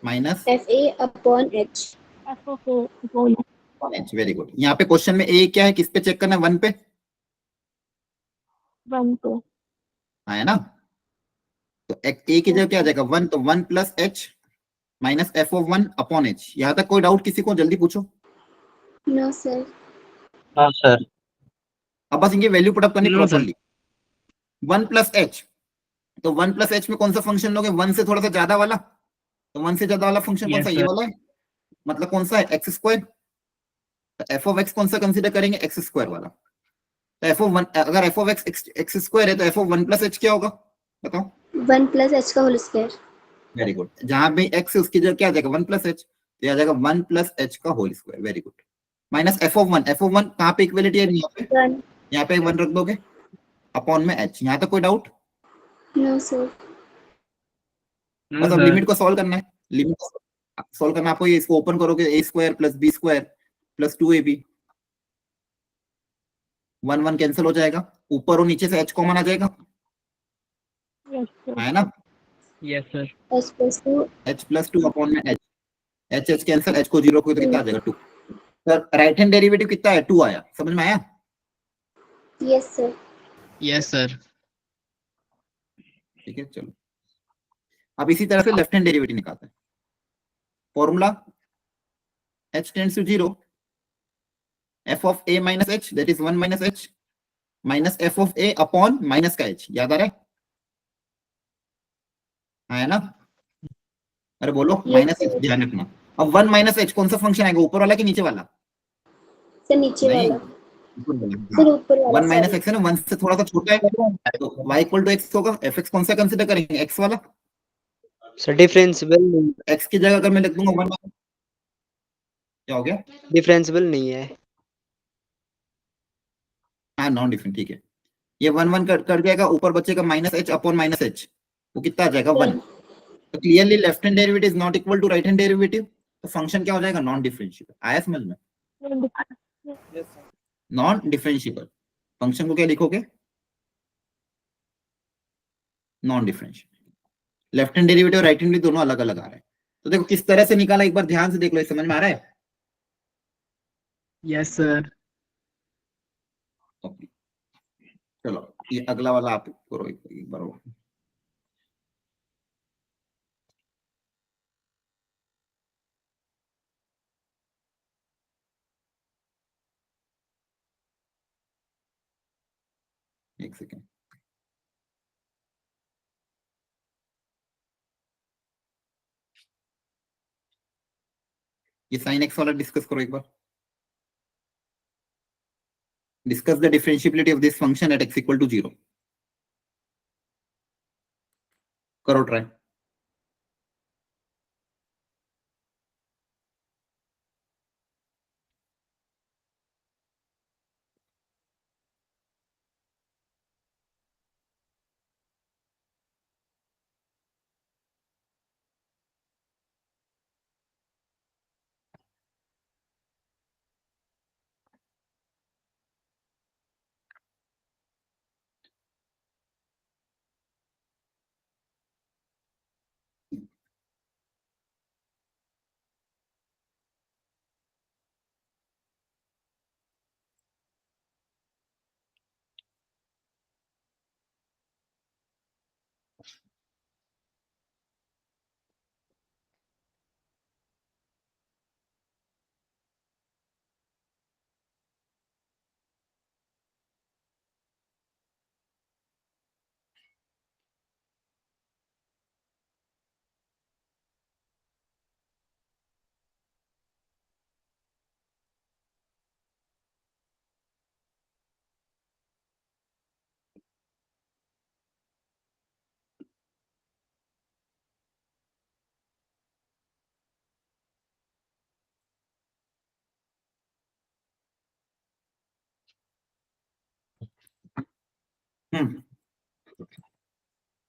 minus
F A upon H.
H. Very good. यहाँ पे क्वेश्चन में ए क्या है, किस पे चेक करना है? 1 पे,
1 पे
आया ना? तो ए की जगह क्या आ जाएगा? 1, तो 1 plus h minus f of 1 upon h. यहाँ तक कोई डाउट किसी को? जल्दी पूछो।
No sir.
हाँ सर।
अब बस इनकी वैल्यू पुटअप करनी
No, sir.
Properly. 1 plus h, तो 1 प्लस एच में कौन सा फंक्शन लोगे? 1 से थोड़ा सा ज्यादा वाला, तो 1 से ज्यादा वाला फंक्शन कौन
Yes,
सा? ये
sir.
वाला है, मतलब कौन सा है? X square. तो एफ ऑफ एक्स कौन सा कंसीडर करेंगे? एक्स स्क्वायर वाला। तो एफ ऑफ 1, अगर F of x x square है तो एफ ऑफ 1 प्लस एच क्या होगा बताओ?
1 प्लस एच का होल स्क्वायर।
Very good. जहां पे एक्स है उसकी जगह क्या आ जाएगा? 1 प्लस एच, तो आ जाएगा 1 प्लस एच का whole square. Very good. Minus f of 1, f of 1 कहां पे इक्वलिटी है? यहाँ पे 1 रख दोगे अपॉन में एच। यहाँ तक कोई डाउट?
No sir.
No,
बस अब
sir.
लिमिट को सॉल्व करना है। लिमिट सॉल्व करना आपको, ये इसको ओपन करोगे, a square plus b square plus 2ab, 1 1 cancel हो जाएगा, ऊपर और नीचे से h कॉमन आ जाएगा, है ना?
Yes, sir.
H plus 2
h plus 2 upon में h, H H cancel, H को 0 को तो कितना आ जाएगा 2। सर राइट हैंड डेरिवेटिव कितना है 2 आया, समझ में आया?
Yes sir.
Yes sir.
ठीक है चलो, अब इसी तरह से लेफ्ट हैंड डेरिवेटिव निकालते हैं। Formula h tends to 0, f of a minus h that is 1 minus h minus f of a upon minus का h, याद आ रहा है? है ना? अरे बोलो
Yes,
माइनस
sir.
h, ध्यान रखना। अब 1 माइनस h कौन सा फंक्शन आएगा, ऊपर वाला कि नीचे वाला?
सर नीचे
नहीं,
वाला।
ऊपर वाला।
सर ऊपर वाला।
1 माइनस x है ना, 1 से थोड़ा सा छोटा है, तो y इक्वल टू x होगा। fx कौन सा कंसीडर करेंगे, x वाला?
सर डिफरेंशियल नहीं,
x की जगह अगर मैं लिख दूंगा 1, क्या हो गया?
डिफरेंशियल नहीं है।
हाँ नॉन डिफरेंट, ठीक है। ये 1 1 कर जाएगा, ऊपर बचेगा minus h upon minus h, वो कितना आ जाएगा 1। तो clearly left hand derivative is not equal to right hand derivative, तो फंक्शन क्या हो जाएगा, नॉन डिफरेंशिएबल। आया समझ में? नॉन डिफरेंशिएबल फंक्शन को क्या लिखोगे, non differentiable. Left hand derivative और राइट हैंड दोनों अलग अलग आ रहे हैं। तो देखो किस तरह से निकाला, एक बार ध्यान से देख लो, समझ में आ रहा है?
Yes sir.
चलो ये अगला वाला आप करो एक बार। एक सेकेंड, ये साइन एक्स वाला डिस्कस करो एक बार। Discuss the differentiability of this function at x equal to 0। करो ट्राई।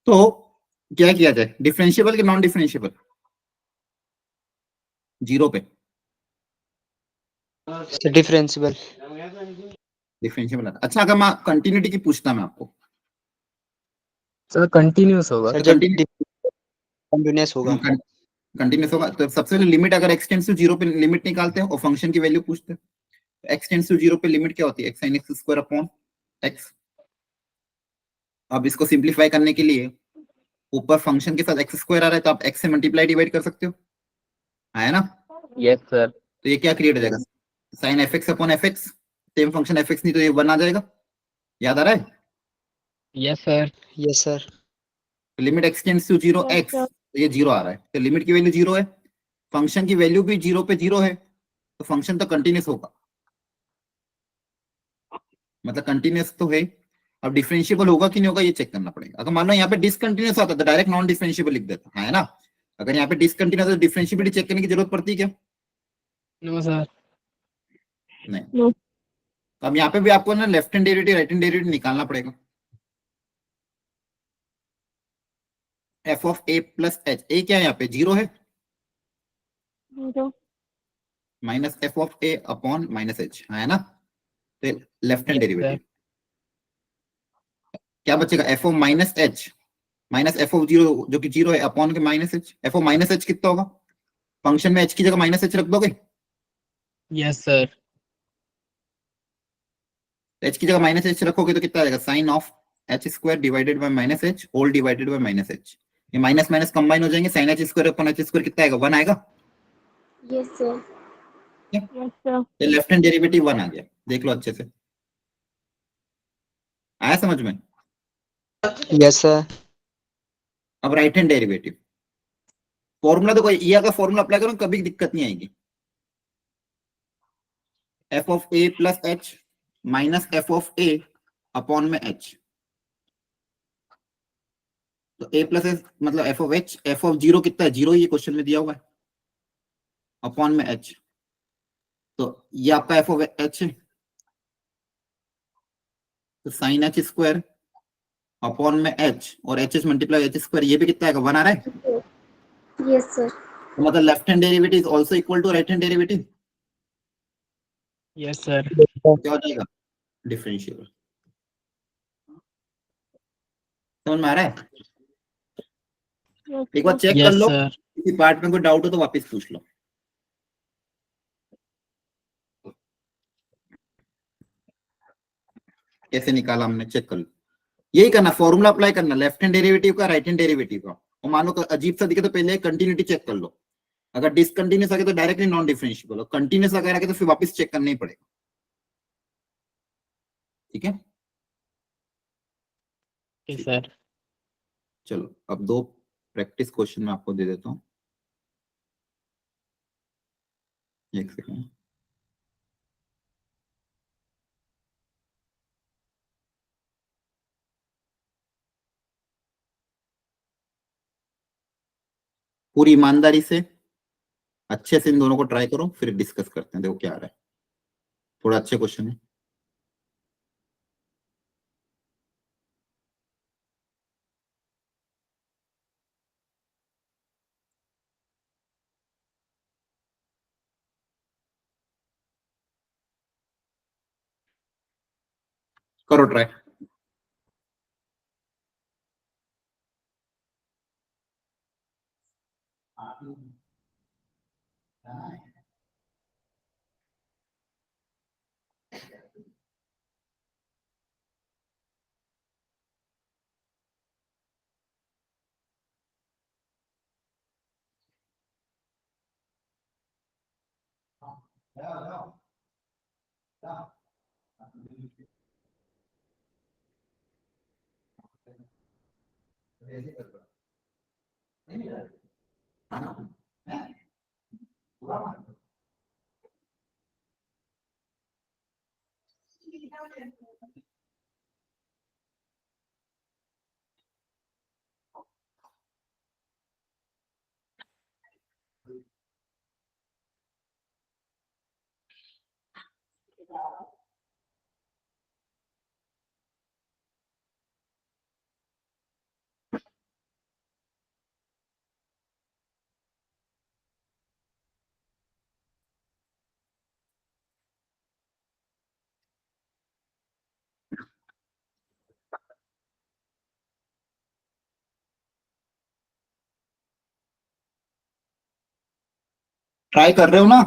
तो क्या किया जाए, डिफरेंशिएबल कि नॉन डिफरेंशिएबल? 0 पे
सर डिफरेंशियल।
डिफरेंशिएबल। अच्छा अगर मैं कंटिन्यूटी की पूछता मैं आपको,
सर कंटिन्यूस होगा।
सर जब कंटिन्यूस होगा।
कंटिन्यूस होगा तो सबसे पहले लिमिट अगर x टेंड्स टू 0 पे लिमिट निकालते हैं और फंक्शन की वैल्यू पूछते हैं। x टेंड्स टू 0 पे लिमिट क्या होती है, x sin x square upon x। अब इसको सिंपलीफाई करने के लिए ऊपर फंक्शन के साथ x स्क्वायर आ रहा है, तो आप x से मल्टीप्लाई डिवाइड कर सकते हो, है ना?
Yes sir.
तो ये क्या क्रिएट हो जाएगा, sin fx upon fx। Same function fx नहीं तो ये 1 आ जाएगा, याद आ रहा है?
Yes sir.
Yes sir.
Limit x tends to 0 x, तो ये 0 आ रहा है, तो लिमिट की वैल्यू 0 है, फंक्शन की वैल्यू भी 0 पे 0 है, तो फंक्शन तो कंटिन्यूस होगा, मतलब कंटिन्यूस तो है। अब डिफरेंशिएबल होगा कि नहीं होगा ये चेक करना पड़ेगा। अगर मान लो यहाँ पे डिसकंटिन्यूस आता तो डायरेक्ट नॉन डिफरेंशिएबल लिख देता, है ना? अगर यहाँ पे डिसकंटिन्यूस तो डिफरेंशिएबिलिटी चेक करने की जरूरत पड़ती है क्या?
No sir.
नहीं। अब यहाँ पे भी आपको ना left hand derivative right hand derivative निकालना पड़ेगा। F of a plus h, a क्या है यहाँ पे 0 है, minus f of a upon minus h, है ना? तो लेफ्ट हैंड डेरिवेटिव क्या बचेगा, f of minus h minus f of 0 जो कि 0 है अपॉन के minus h. F of minus h कितना होगा, फंक्शन में h की जगह माइनस एच रख दोगे?
Yes sir.
h की जगह माइनस एच रखोगे तो कितना आएगा? Sine of h square divided by minus h whole divided by minus h. ये माइनस माइनस कंबाइन हो जाएंगे, sine h square upon h square कितना आएगा? 1 आएगा।
Yes sir.
Yes sir.
ये लेफ्ट हैंड डेरिवेटिव 1 आ गया, देख लो अच्छे से, आया समझ में?
Yes sir.
अब राइट हैंड डेरिवेटिव फॉर्मूला देखो, ये अगर फॉर्मूला अप्लाई करो कभी दिक्कत नहीं आएगी। F of a plus h minus f of a upon में एच, तो ए प्लस एच मतलब F of H, f of zero कितना है? जीरो, ये क्वेश्चन में दिया हुआ है, अपॉन में एच, तो ये आपका एफ ऑफ एच है, तो साइन एच स्क्वायर अपॉन में एच और h h multiply h square, ये भी कितना आएगा? 1 आ रहा है।
Yes sir.
तो मतलब left hand derivative is also equal to right hand derivative,
yes sir.
क्या हो जाएगा? डिफरेंशियल। समझ में आ रहा है? एक बार चेक कर
यस
लो,
सर।
किसी पार्ट में कोई डाउट हो तो वापस पूछ लो। कैसे निकाला हमने, चेक कर लो। यही करना, फॉर्मूला अप्लाई करना, लेफ्ट हैंड डेरिवेटिव का, राइट हैंड डेरिवेटिव का, और मानो अजीब सा दिखे तो पहले कंटिन्यूटी चेक कर लो। अगर डिसकंटिन्यूस आ गया तो डायरेक्टली नॉन डिफरेंशिएबल, और कंटिन्यूस अगर आ गया तो फिर वापस चेक करना ही पड़ेगा। ठीक है,
ओके सर।
चलो अब दो प्रैक्टिस क्वेश्चन मैं आपको दे देता हूँ, एक सेकंड। पूरी ईमानदारी से अच्छे से इन दोनों को ट्राई करो, फिर डिस्कस करते हैं, देखो क्या आ रहा है। थोड़ा अच्छे क्वेश्चन है। करो ट्राई। ट्राई कर रहे हो ना?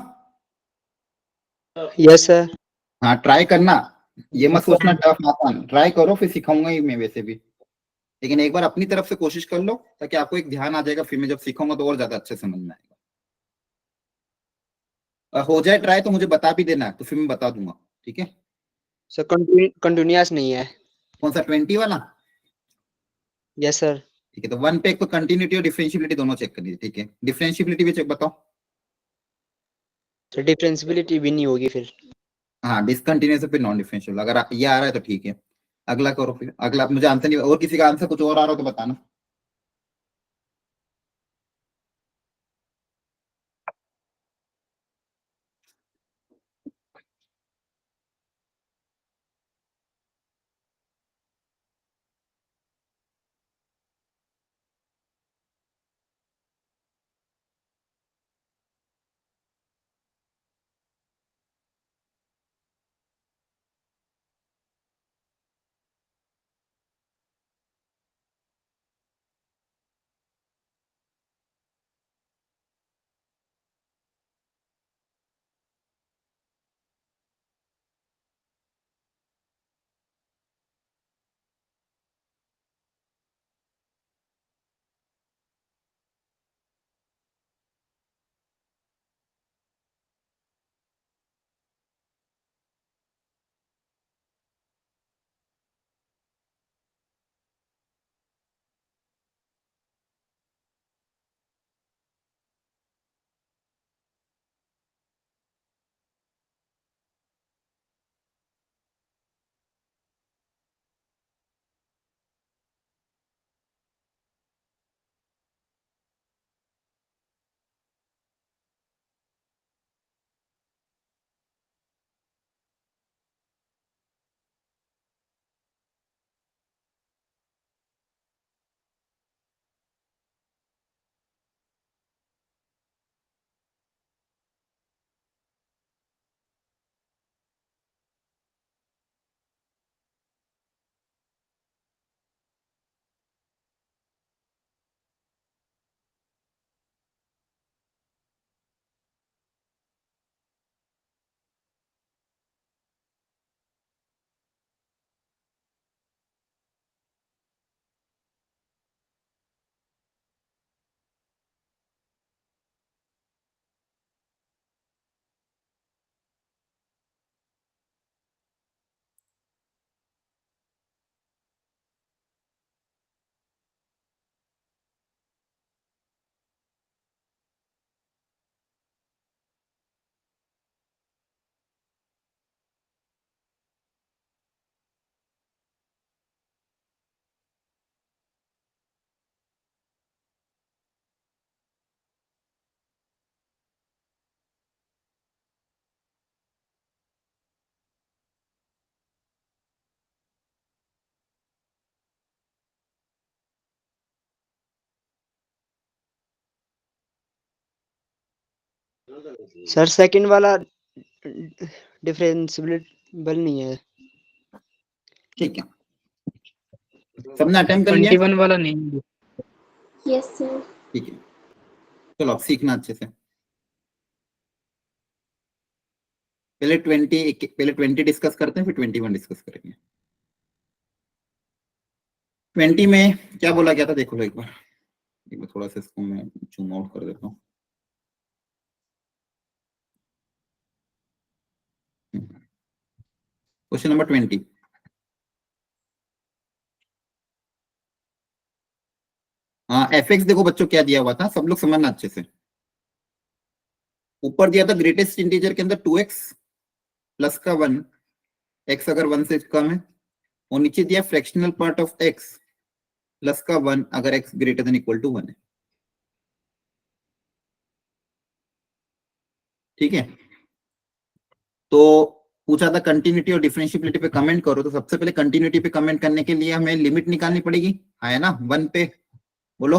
Yes sir.
हाँ ट्राई करना, ये मत सोचना टफ आसान, ट्राई करो, फिर सिखाऊंगा ही मैं वैसे भी, लेकिन एक बार अपनी तरफ से कोशिश कर लो, ताकि आपको एक ध्यान आ जाएगा, फिर मैं जब सिखाऊंगा तो और ज्यादा अच्छे समझ में आएगा। हो जाए ट्राई तो मुझे बता भी देना, तो फिर मैं बता दूंगा। ठीक है,
सर कंटिन्यूअस नहीं है।
कौन सा 20 वाला?
Yes sir.
ठीक है, तो 1 पे एक तो कंटिन्यूटी और डिफरेंशियबिलिटी दोनों चेक कर लीजिए। ठीक है, डिफरेंशियबिलिटी भी चेक बताओ।
सर डिफरेंसिबिलिटी भी नहीं होगी फिर।
हाँ डिसकंटिन्यूस फिर नॉन डिफरेंशियल, अगर ये आ रहा है तो ठीक है। अगला करो, फिर अगला मुझे आंसर नहीं, और किसी का आंसर कुछ और आ रहा हो तो बताना।
सर सेकंड वाला डिफरेंशिएबल नहीं है।
ठीक है, सबने अटेम्प्ट कर लिया?
21 वाला नहीं।
Yes sir.
ठीक है, चलो अब सीखना अच्छे से। पहले 20 डिस्कस करते हैं, फिर 21 डिस्कस करेंगे। 20 में क्या बोला गया था देखो लो एक बार थोड़ा सा इसको मैं जूम आउट कर देता हूँ। Question number 20। हाँ fx देखो बच्चों क्या दिया हुआ था, सब लोग समझना अच्छे से। ऊपर दिया था ग्रेटेस्ट इंटीजर के अंदर 2x प्लस का 1, x अगर 1 से कम है, और नीचे दिया fractional part of x plus का 1 अगर x greater than equal to 1 है। ठीक है, तो पूछा था कंटिन्यूटी और डिफरेंशिएबिलिटी पे कमेंट करो, तो सबसे पहले कंटिन्यूटी पे कमेंट करने के लिए हमें लिमिट निकालनी पड़ेगी, है ना, 1 पे बोलो।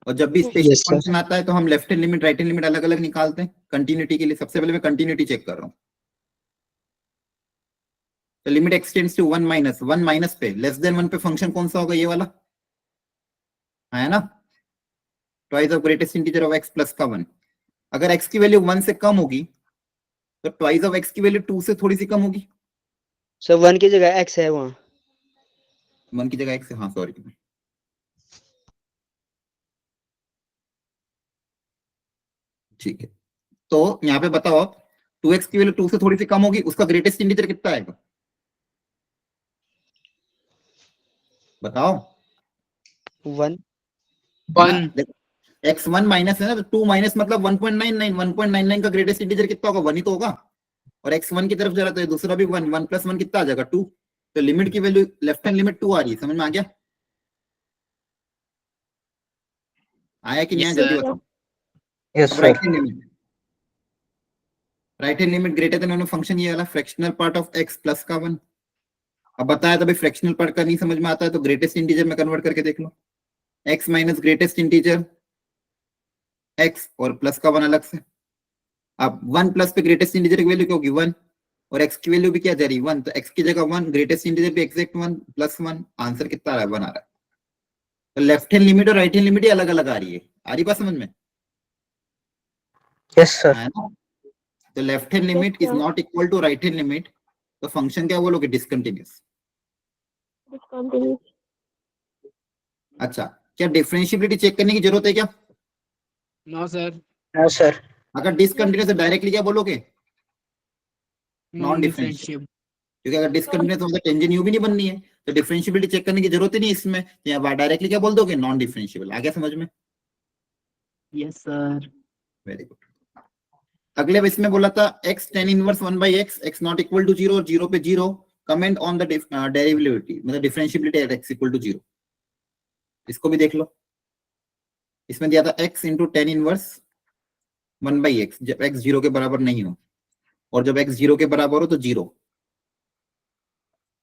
और जब भी स्पेशल
Yes, sir.
फंक्शन आता है तो हम left hand limit right hand limit अलग अलग निकालते हैं कंटिन्यूटी के लिए। सबसे पहले मैं कंटिन्यूटी चेक कर रहा हूँ, तो limit x tends to 1 minus 1 minus पे लेस देन 1 पे फंक्शन कौन सा होगा, ये वाला है ना, twice of greatest integer of x plus का 1। अगर x की वैल्यू 1 से कम होगी तो ट्वाइस ऑफ x की वैल्यू 2 से थोड़ी सी कम होगी।
सर 1 की जगह x है वहाँ।
1 की जगह x है, हाँ सॉरी। ठीक है, तो यहाँ पे बताओ आप 2x की वैल्यू 2 से थोड़ी सी कम होगी, उसका ग्रेटेस्ट इंटीजर कितना आएगा बताओ।
1
1
x1 माइनस है ना, तो 2 माइनस मतलब 1.99, 1.99 का ग्रेटेस्ट इंटीजर कितना होगा, 1 ही तो होगा। और x1 की तरफ जा रहा तो दूसरा भी 1, 1 प्लस 1 कितना आ जाएगा 2। तो लिमिट की वैल्यू लेफ्ट हैंड लिमिट 2 आ रही है, समझ में आ गया, आया कि नहीं आया,
Yes,
जल्दी
sir.
बताओ।
यस
अब
sir.
Right hand limit greater than function ये वाला fractional part of x plus का 1। अब बताया तभी फ्रैक्शनल पार्ट का नहीं समझ में आता है तो ग्रेटेस्ट इंटीजर में कन्वर्ट करके देख लो, x minus greatest integer x और प्लस का 1 अलग से। अब 1 प्लस पे ग्रेटेस्ट इंटीजर की वैल्यू क्या होगी 1, और x की वैल्यू भी क्या जा रही है 1, तो x की जगह 1, ग्रेटेस्ट इंटीजर भी एग्जैक्ट 1 प्लस 1, आंसर कितना आ रहा है 1 आ रहा है। तो लेफ्ट हैंड लिमिट और राइट हैंड लिमिट अलग अलग आ रही है, आ रही बात समझ में,
यस सर।
है ना। तो left hand limit is not equal to right hand limit, तो फंक्शन क्या बोलोगे, डिसकंटिन्यूअस।
डिस्कंटिन्यूअस।
अच्छा, क्या डिफरेंशिएबिलिटी चेक करने की जरूरत है क्या?
No, sir.
No sir.
अगर डिसकंटिन्यूअस है डायरेक्टली क्या बोलोगे, नॉन डिफरेंशिएबल,
Non-differentiable.
क्योंकि अगर डिसकंटिन्यूअस होगा तो टेंजेंट यू भी नहीं बननी है, तो डिफरेंशिएबिलिटी चेक करने की जरूरत ही नहीं इसमें, या डायरेक्टली क्या बोल दोगे, नॉन डिफरेंशिएबल। आ गया समझ में,
Yes, sir.
Very good. अगले इसमें बोला था x tan inverse 1 by x, x not equal to 0 और 0 पे 0, कमेंट ऑन द डेरिवेटिव मतलब differentiability at x equal to 0। इसको भी देख लो, इसमें दिया था x into tan inverse 1 by x, जब x 0 के बराबर नहीं हो और जब x 0 के बराबर हो तो 0,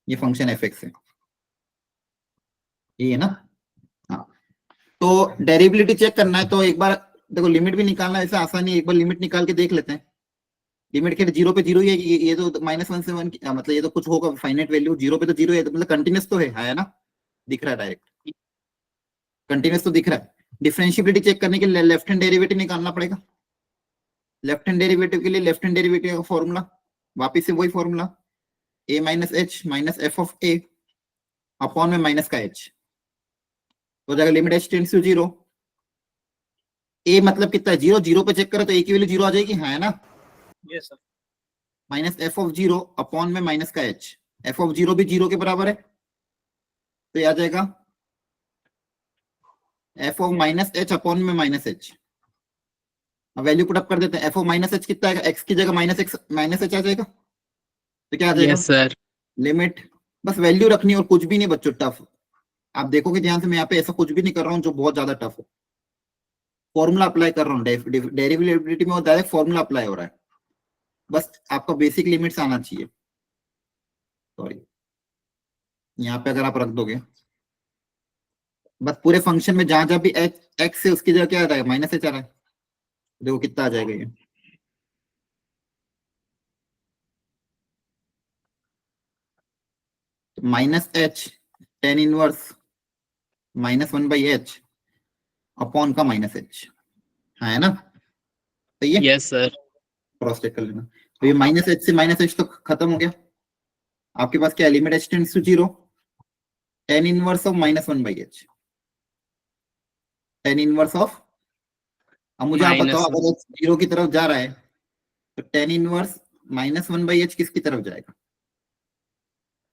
ये फंक्शन fx है, ये है ना। हाँ, तो डेरिवेटिव चेक करना है तो एक बार देखो लिमिट भी निकालना ऐसा आसानी है, एक बार लिमिट निकाल के देख लेते हैं। लिमिट के 0 पे 0 ही है, ये तो -1 से 1 मतलब ये तो कुछ होगा फाइनाइट वैल्यू, 0 पे तो 0 है, तो मतलब कंटिन्यूअस तो है ना, दिख रहा है डायरेक्ट कंटिन्यूअस तो दिख रहा है। डिफरेंशिएबिलिटी चेक करने के लिए लेफ्ट हैंड डेरिवेटिव निकालना पड़ेगा। लेफ्ट हैंड डेरिवेटिव के लिए लेफ्ट हैंड डेरिवेटिव का फॉर्मूला वापिस से वही formula, a minus h minus f of a upon में माइनस का h हो जाएगा, limit h tends to 0। a मतलब कितना है 0, 0 पे चेक करो तो a की वैल्यू 0 आ जाएगी, हाँ है ना।
Yes sir.
Minus f of 0 upon में माइनस का h, एफ ऑफ 0 भी 0 के बराबर है, तो ये आ जाएगा F of minus h upon में माइनस एच। अब वैल्यू पुट अप कर देते हैं, एफ ऑफ माइनस एच कितना आएगा, x की जगह माइनस एच आ जाएगा, तो क्या आ जाएगा
Yes, sir.
लिमिट, बस वैल्यू रखनी और कुछ भी नहीं बच्चों टफ। आप देखोगे ध्यान से मैं यहाँ पे ऐसा कुछ भी नहीं कर रहा हूँ जो बहुत ज्यादा टफ हो, फॉर्मूला अप्लाई कर रहा हूँ, डेरिवेटिविटी में डायरेक्ट फॉर्मूला अप्लाई हो रहा है, बस आपका बेसिक लिमिट्स आना चाहिए। सॉरी, यहाँ पे अगर आप रख दोगे बस पूरे फंक्शन में जहां जहां भी एक्स है उसकी जगह क्या आ रहा है माइनस एच आ रहा है, देखो कितना आ जाएगा ये, minus H tan inverse -1/h upon का -h, हाँ है ना, सही है।
Yes, sir.
क्रॉस चेक कर लेना। तो ये -h से -h तो खत्म हो गया, आपके पास क्या limit h tends to 0, tan inverse of -1/h, tan inverse of, अब मुझे आप बताओ
Minus
अगर h 0 की तरफ जा रहा है तो टेन इनवर्स -1/h किसकी तरफ जाएगा,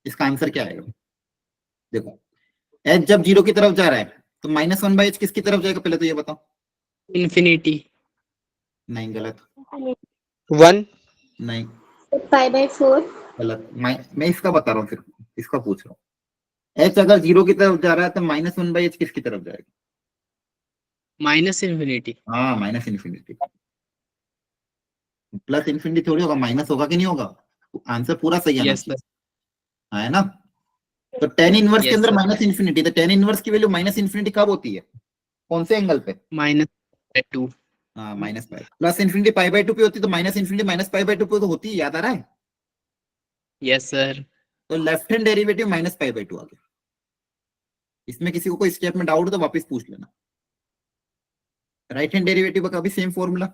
इसका आंसर क्या आएगा। देखो h जब 0 की तरफ जा रहा है तो -1/h किसकी तरफ जाएगा, पहले तो ये बताओ।
infinity.
नहीं, गलत।
1
नहीं,
5/4।
गलत। मैं इसका बता रहा हूँ, फिर इसका पूछ रहा हूँ। h अगर 0 की तरफ जा रहा है तो -1/h किसकी तरफ जाएगा।
Minus infinity.
हाँ, माइनस इन्फिनिटी। प्लस इन्फिनिटी थोड़ी होगा, माइनस होगा कि नहीं होगा, आंसर पूरा सही आना
Yes, sir.
चाहिए, हाँ, है ना। तो टेन इनवर्स के
Yes,
अंदर
sir.
माइनस इन्फिनिटी, तो टेन इनवर्स की वैल्यू माइनस इन्फिनिटी कब होती है, कौन से एंगल पे।
-2.
हाँ, -π, प्लस इन्फिनिटी π/2 पे होती है, तो माइनस इन्फिनिटी -π/2 पे तो होती है, याद आ रहा है।
Yes, sir.
तो लेफ्ट हैंड डेरिवेटिव -π/2 आ गया। इसमें किसी को कोई स्टेप में डाउट तो वापस पूछ लेना। राइट हैंड डेरिवेटिव का भी same formula,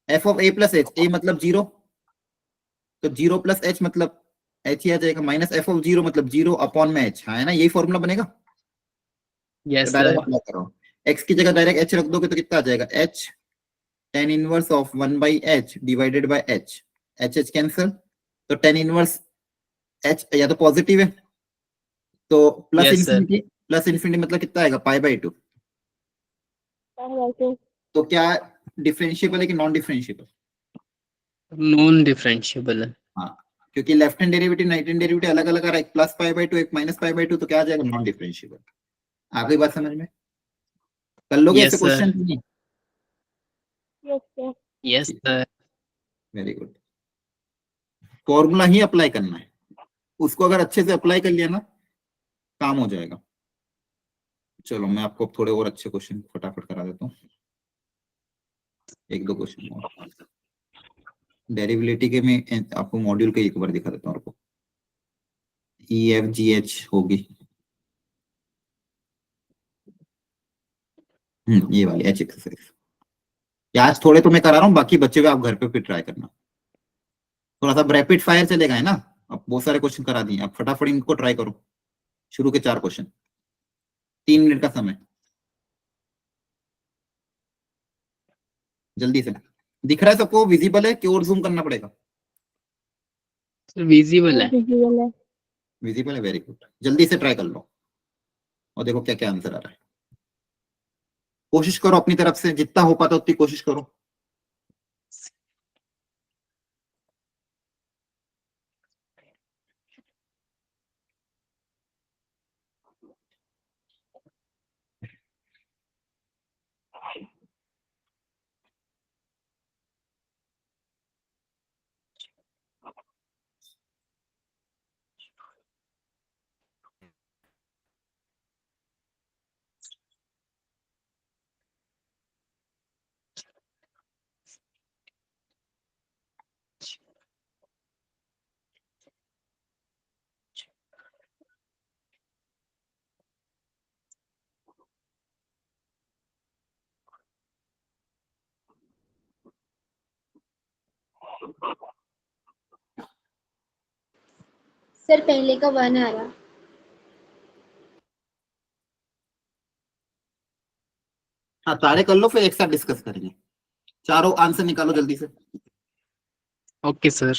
f of a plus h, a मतलब 0, तो 0 प्लस h मतलब h ही आ जाएगा, माइनस f ऑफ 0 मतलब 0 अपॉन में h, हाँ है ना, यही फॉर्मूला बनेगा। तो
Yes,
डायरेक्ट
sir.
अप्लाई करो, x की जगह डायरेक्ट h रख दोगे तो कितना आ जाएगा, h ten inverse of 1/h divided by h, h cancel, तो टेन इनवर्स h या तो पॉजिटिव है, तो
Yes, sir.
प्लस इन्फिनिटी मतलब कितना आएगा, π/2। तो क्या डिफरेंशिएबल है कि नॉन डिफरेंशिएबल।
Non-differentiable.
हाँ, क्योंकि left hand derivative right hand derivative अलग अलग आ रहा है, प्लस π/2 एक -π/2, तो क्या आ जाएगा, नॉन डिफरेंशिएबल। आ गई बात समझ में, कर लोगे ऐसे
Yes, sir.
क्वेश्चन नहीं।
Yes, sir.
Yes, sir.
Very good, formula ही अप्लाई करना है, उसको अगर अच्छे से अप्लाई कर लिया ना काम हो जाएगा। चलो मैं आपको थोड़े और अच्छे क्वेश्चन फटाफट करा देता हूँ, एक दो क्वेश्चन और। डेरिवेटिव के मैं आपको मॉड्यूल के एक बार दिखा देता हूँ आपको, EFGH होगी, ये वाली एच एक्सरसाइज। आज थोड़े तो मैं करा रहा हूँ, बाकी बच्चे हुए आप घर पे फिर ट्राई करना, थोड़ा सा रैपिड फायर चलेगा, है ना। अब बहुत सारे क्वेश्चन करा दिए, आप फटाफट इनको ट्राई करो। शुरू के 4 क्वेश्चन, 3 मिनट का समय, जल्दी से। दिख रहा है सबको, विजिबल है कि और जूम करना पड़ेगा।
Visible है.
Visible है.
विजिबल है, वेरी गुड, जल्दी से ट्राई कर लो और देखो क्या क्या आंसर आ रहा है। कोशिश करो अपनी तरफ से, जितना हो पाता उतनी कोशिश करो।
सर पहले का 1 आ रहा।
हाँ, सारे कर लो, फिर एक साथ डिस्कस करेंगे। चारों आंसर निकालो जल्दी से।
Okay, sir.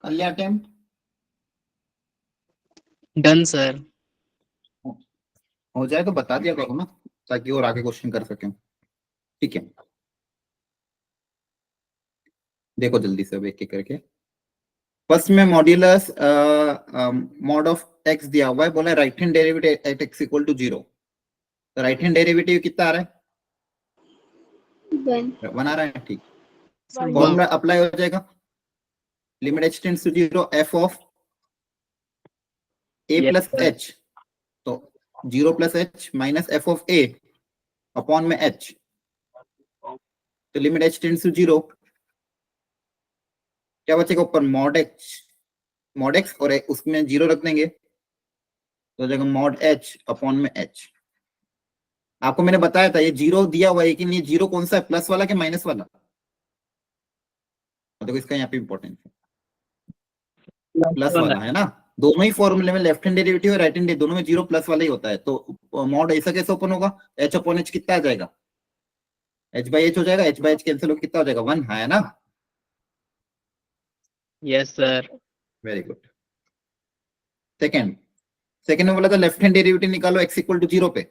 कर लिया अटेम्प्ट?
Done sir.
हो जाए तो बता दिया करो ना, ताकि और आगे क्वेश्चन कर सकें। ठीक है, देखो जल्दी से अब एक एक करके। फर्स्ट में मॉड्यूलस मॉड ऑफ एक्स दिया हुआ है, बोला right hand derivative at x equal to 0। तो राइट हैंड डेरिवेटिव कितना आ रहा है?
1
1 आ रहा है, ठीक।
One.
फॉर्मूला अप्लाई हो जाएगा, limit h tends to 0 f of a
Yes,
plus
sir.
h, तो 0 plus h minus f of a upon में h, तो लिमिट h टेंड्स टू 0, क्या बचेगा ऊपर? मॉड x और उसमें 0 रख देंगे तो हो जाएगा मॉड h अपॉन में h। आपको मैंने बताया था ये 0 दिया हुआ है, लेकिन ये 0 कौन सा है, प्लस वाला कि माइनस वाला? देखो इसका यहाँ पे इंपॉर्टेंट है, प्लस वाला है ना। दोनों ही फॉर्मूले में लेफ्ट हैंड डेरिवेटिव और राइट हैंड डेरिवेटिव दोनों में 0 प्लस वाला ही होता है। तो मॉड ऐसा कैसे ओपन होगा? h अपॉन h कितना आ जाएगा? h बाई h हो जाएगा, h बाई h कैंसिल हो कितना हो जाएगा? 1 है ना।
Yes, sir.
Very good. Second में बोला था लेफ्ट हैंड डेरिवेटिव निकालो x इक्वल टू 0 पे।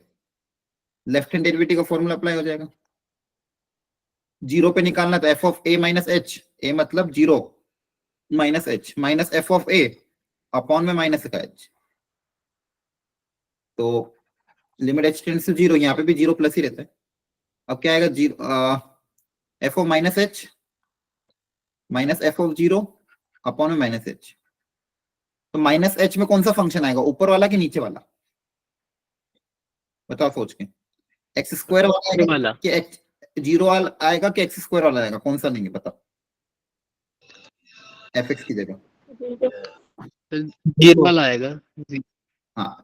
लेफ्ट हैंड डेरिवेटिव का फॉर्मूला अप्लाई हो जाएगा, 0 पे निकालना तो f of a minus h, a मतलब 0 minus h minus f of a upon में माइनस का h, तो लिमिट h टेंड्स टू 0, यहाँ पे भी 0 प्लस ही रहता है। अब क्या आएगा? f of minus h minus f of 0 upon में माइनस h। तो माइनस h में कौन सा फंक्शन आएगा, ऊपर वाला कि नीचे वाला? बताओ सोच के। एक्स स्क्वायर वाला आएगा
वाला।
कि x 0 वाला आएगा कि एक्स स्क्वायर वाला आएगा? कौन सा लेंगे बताओ, fx की जगह?
0.
जीरो वाला आएगा।
हाँ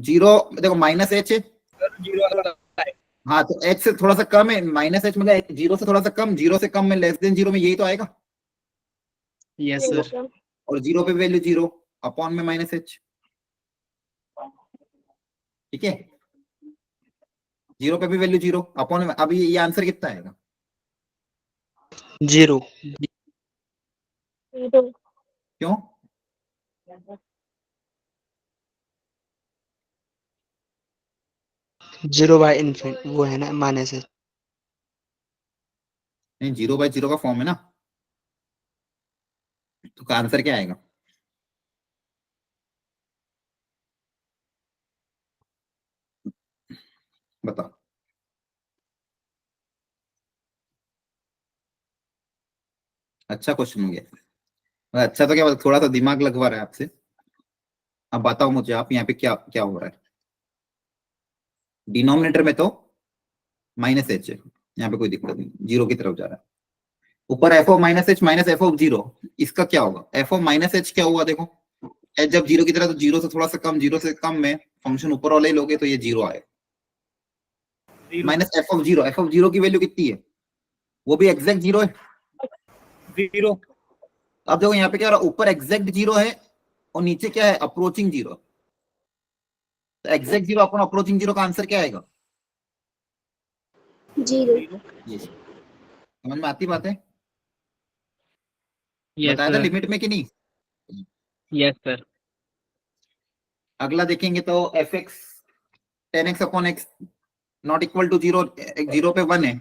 0, देखो माइनस h है,
जीरो वाला है।
हाँ तो h से थोड़ा सा कम है, माइनस h मतलब 0 से थोड़ा सा कम, 0 से कम में लेस देन 0 में यही तो आएगा।
Yes, sir.
और 0 पे वैल्यू 0 अपॉन में माइनस h, ठीक है। 0 पे भी वैल्यू 0 अपॉन में, अब ये आंसर कितना आएगा?
0
0.
क्यों?
जीरो बाय इन्फिनिट वो है ना, माइनस है।
नहीं 0 बाई 0 का फॉर्म है ना, तो आंसर क्या आएगा? बताओ। अच्छा क्वेश्चन हो गया। अच्छा तो क्या, थोड़ा सा दिमाग लगवा रहा है आपसे। अब बताओ मुझे आप, यहाँ पे क्या क्या हो रहा है? डिनोमिनेटर में तो माइनस h है, यहाँ पे कोई दिक्कत नहीं, 0 की तरफ जा रहा है। ऊपर f of minus h minus f of 0, इसका क्या होगा? f ऑफ माइनस h क्या हुआ देखो, h जब 0 की तरफ तो 0 से थोड़ा सा कम, 0 से कम में फंक्शन ऊपर वाले ही लोगे तो ये 0 आएगा। माइनस f ऑफ 0 की वैल्यू कितनी है? वो भी एग्जैक्ट 0 है।
0.
अब देखो यहाँ पे क्या हो रहा है, ऊपर एग्जैक्ट 0 है और नीचे क्या है? अप्रोचिंग 0। तो एग्जैक्ट 0 अपॉन अप्रोचिंग 0 का आंसर क्या आएगा?
0.
ये समझ में आती बात है?
Yes,
बताया था
sir.
लिमिट में कि नहीं?
Yes, sir.
अगला देखेंगे तो f x 10x upon x not equal to 0, 0 पे 1 है,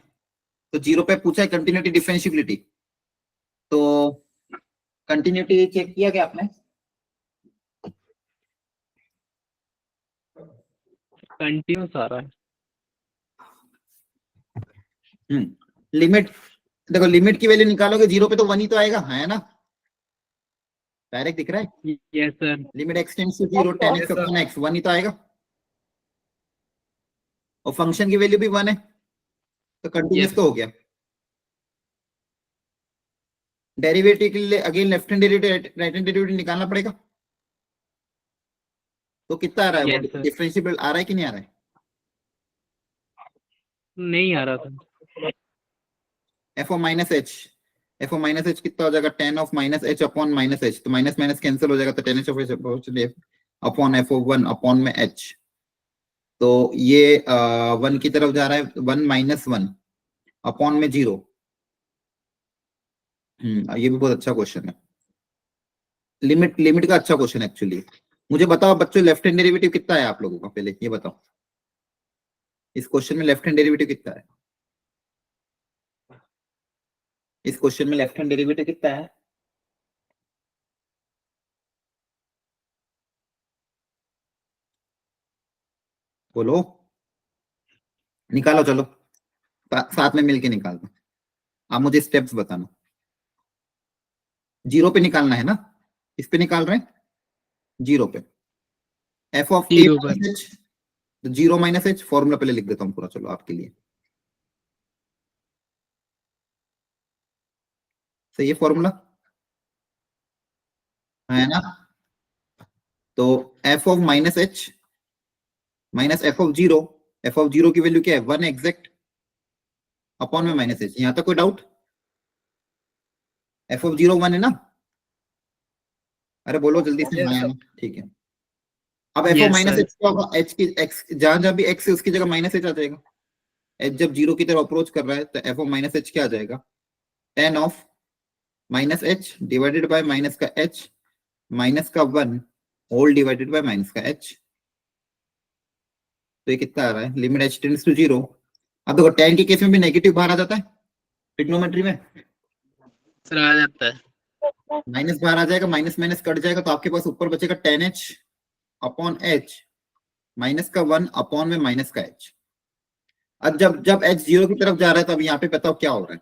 तो 0 पे पूछा है कंटिन्यूटी डिफरेंशिएबिलिटी, तो कंटिन्यूटी चेक किया क्या आपने?
कंटिन्यूस आ रहा है।
लिमिट देखो, लिमिट की वैल्यू निकालोगे 0 पे तो 1 ही तो आएगा, है ना? डायरेक्ट दिख रहा है।
Yes, sir.
Limit x tends to 0 10x upon x 1 ही तो आएगा, और फंक्शन की वैल्यू भी 1 है, तो कंटिन्यूस
Yes.
तो हो गया। डेरिवेटिव के लिए again left hand derivative right hand derivative निकालना पड़ेगा, तो कितना आ रहा है?
Yes,
वो
sir.
डिफरेंशिएबल आ रहा है कि नहीं आ रहा है?
नहीं आ रहा था।
एफ ऑफ माइनस एच कितना हो जाएगा? 10 of minus h upon minus H, तो माइनस माइनस कैंसिल हो जाएगा, तो 10 of upon f of 1 upon में एच, तो ये 1 की तरफ जा रहा है, 1 माइनस 1 अपॉन में 0। ये भी बहुत अच्छा क्वेश्चन है। लिमिट लिमिट का अच्छा क्वेश्चन एक्चुअली। मुझे बताओ बच्चों, लेफ्ट हैंड डेरिवेटिव कितना है आप लोगों का, पहले ये बताओ इस क्वेश्चन में लेफ्ट हैंड डेरिवेटिव कितना है? इस क्वेश्चन में लेफ्ट हैंड डेरिवेटिव कितना है? बोलो, निकालो चलो, साथ में मिलके निकाल दो। आप मुझे स्टेप्स बताना। जीरो पे निकालना है ना, इस पे निकाल रहे हैं जीरो पे। एफ ऑफ ए
जीरो पर।
माइनस एच, तो जीरो माइनस एच फॉर्मूला पहले लिख देता हूँ पूरा, चलो आपके लिए। सही है फॉर्मूला, है ना? तो F of minus h minus f of zero, F of zero की वैल्यू क्या है? 1 एग्जैक्ट अपॉन में माइनस एच। यहां तक कोई डाउट? एफ ऑफ जीरो 1 है ना? अरे बोलो जल्दी से।
Yes,
हाँ,
sir.
है ना? ठीक है। अब F of
Yes,
minus
sir.
H क्या होगा? एच की एक्स, जहां जहां भी एक्स है उसकी जगह माइनस एच आ जाएगा। एच जब जीरो की तरफ अप्रोच कर रहा है तो एफ ऑफ माइनस एच क्या आ जाएगा? Tan of minus h divided by minus का एच माइनस का 1 होल डिवाइडेड बाय माइनस का एच। तो ये कितना आ रहा है? Limit h tends to zero. अब देखो टेन के केस में भी नेगेटिव बाहर आ जाता है ट्रिग्नोमेट्री में,
सर आ जाता है।
माइनस बाहर आ जाएगा, माइनस माइनस कट जाएगा, तो आपके पास ऊपर बचेगा ten H upon H minus का 1 अपॉन में माइनस का एच। अब जब जब एच जीरो की तरफ जा रहा है तो अब यहाँ पे बताओ क्या हो रहा है?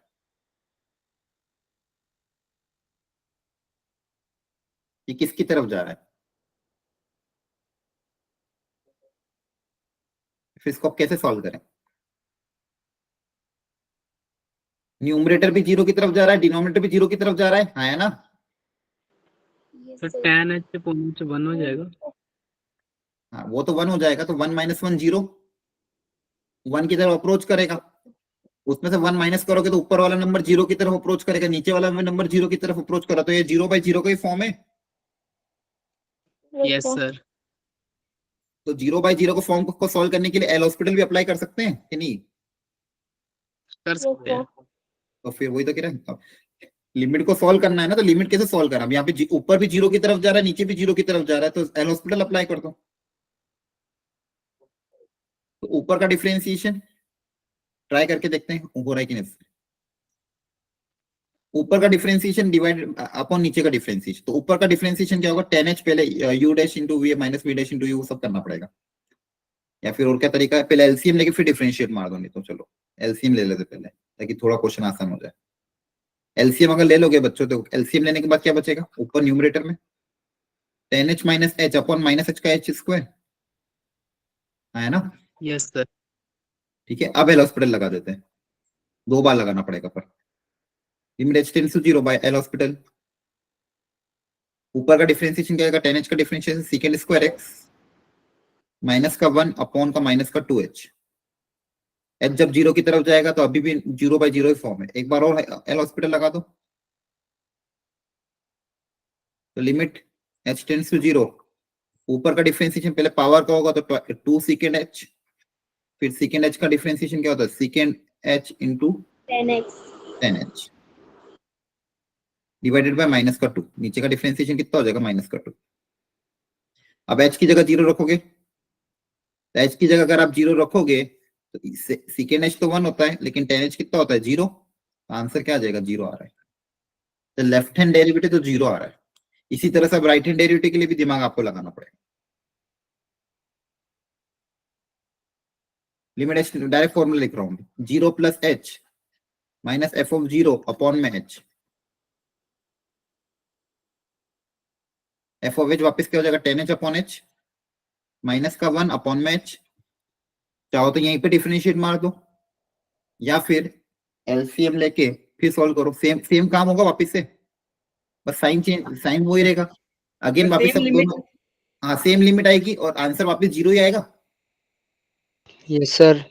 ये किसकी तरफ जा रहा है? फिर इसको अब कैसे सॉल्व करें? न्यूमरेटर भी जीरो की तरफ जा रहा है, डिनोमिनेटर भी जीरो की तरफ जा रहा है, हाँ है ना?
Yes,
तो
sir.
tan h से पॉइंट 1 हो जाएगा।
हाँ वो तो 1 हो जाएगा, तो 1 माइनस 1 जीरो, 1 की तरफ अप्रोच करेगा, उसमें से 1 माइनस करोगे तो ऊपर वाला नंबर जीरो की तरफ अप्रोच करेगा, नीचे वाला नंबर जीरो की तरफ अप्रोच करा, तो ये जीरो बाई जीरो का ही फॉर्म है।
Yes sir.
तो जीरो बाई जीरो को फॉर्म को सॉल्व करने के लिए एल हॉस्पिटल भी अप्लाई कर सकते हैं कि नहीं?
कर सकते हैं।
तो फिर वही तो कह रहे हैं, लिमिट को सॉल्व करना है ना, तो लिमिट कैसे सॉल्व करना? यहाँ पे ऊपर भी जीरो की तरफ जा रहा है, नीचे भी जीरो की तरफ जा रहा है, तो एल हॉस्पिटल अप्लाई कर दो। तो ऊपर का डिफरेंशिएशन ट्राई करके देखते हैं हो रहा है कि नहीं। ऊपर का डिफरेंशिएशन डिवाइड अपॉन नीचे का डिफरेंशिएशन, तो ऊपर का डिफरेंशिएशन क्या होगा? 10h पहले u dash into v minus v dash into u सब करना पड़ेगा, या फिर और क्या तरीका है? पहले एलसीएम लेके फिर डिफरेंशिएट मार दो। नहीं तो चलो एलसीएम ले लेते पहले, ताकि थोड़ा क्वेश्चन आसान हो जाए। एलसीएम अगर ले लोगे बच्चों तो एलसीएम लेने के बाद क्या बचेगा ऊपर न्यूमरेटर में? 10h minus h upon minus H का एच स्क्वायर, है ना?
Yes sir.
ठीक है, अब एल हॉस्पिटल लगा देते हैं, 2 बार लगाना पड़ेगा पर। Limit h tends to zero by L'Hospital. ऊपर का डिफरेंशिएशन क्या आएगा? 10h का differentiation second square x minus का 1 अपॉन का माइनस का 2h। एच जब जीरो की तरफ जाएगा तो अभी भी जीरो बाई जीरो फॉर्म है। एक बार और एल हॉस्पिटल लगा दो, तो limit h tends to zero, ऊपर का डिफरेंशिएशन पहले पावर का होगा तो 2 सेकेंड एच, फिर सेकेंड एच का डिफरेंशिएशन क्या होता है? Second h into
10x.
10h divided by minus का 2। नीचे का डिफरेंशिएशन कितना हो जाएगा? माइनस का 2। अब h की जगह जीरो रखोगे, तो h की जगह अगर आप जीरो रखोगे तो सेकेंड एच तो 1 होता है, लेकिन 10h कितना होता है? जीरो। आंसर क्या आ जाएगा? जीरो आ रहा है। तो लेफ्ट हैंड डेरिवेटिव तो जीरो आ रहा है। इसी तरह से अब राइट हैंड डेरिवेटिव के लिए भी दिमाग आपको लगाना पड़ेगा। लिमिट एच, डायरेक्ट फॉर्मूला लिख रहा हूं, zero plus h minus f of zero upon में एच। एफ ऑफ एच वापस क्या हो जाएगा? 10h अपॉन एच माइनस का 1 अपॉन में एच। चाहो तो यहीं पे डिफरेंशिएट मार दो, या फिर एलसीएम लेके फिर सॉल्व करो। सेम सेम काम होगा वापस से, बस साइन चेंज, साइन वही रहेगा। अगेन वापस सब दोनों, हाँ सेम लिमिट आएगी और आंसर वापस जीरो ही आएगा।
Yes sir.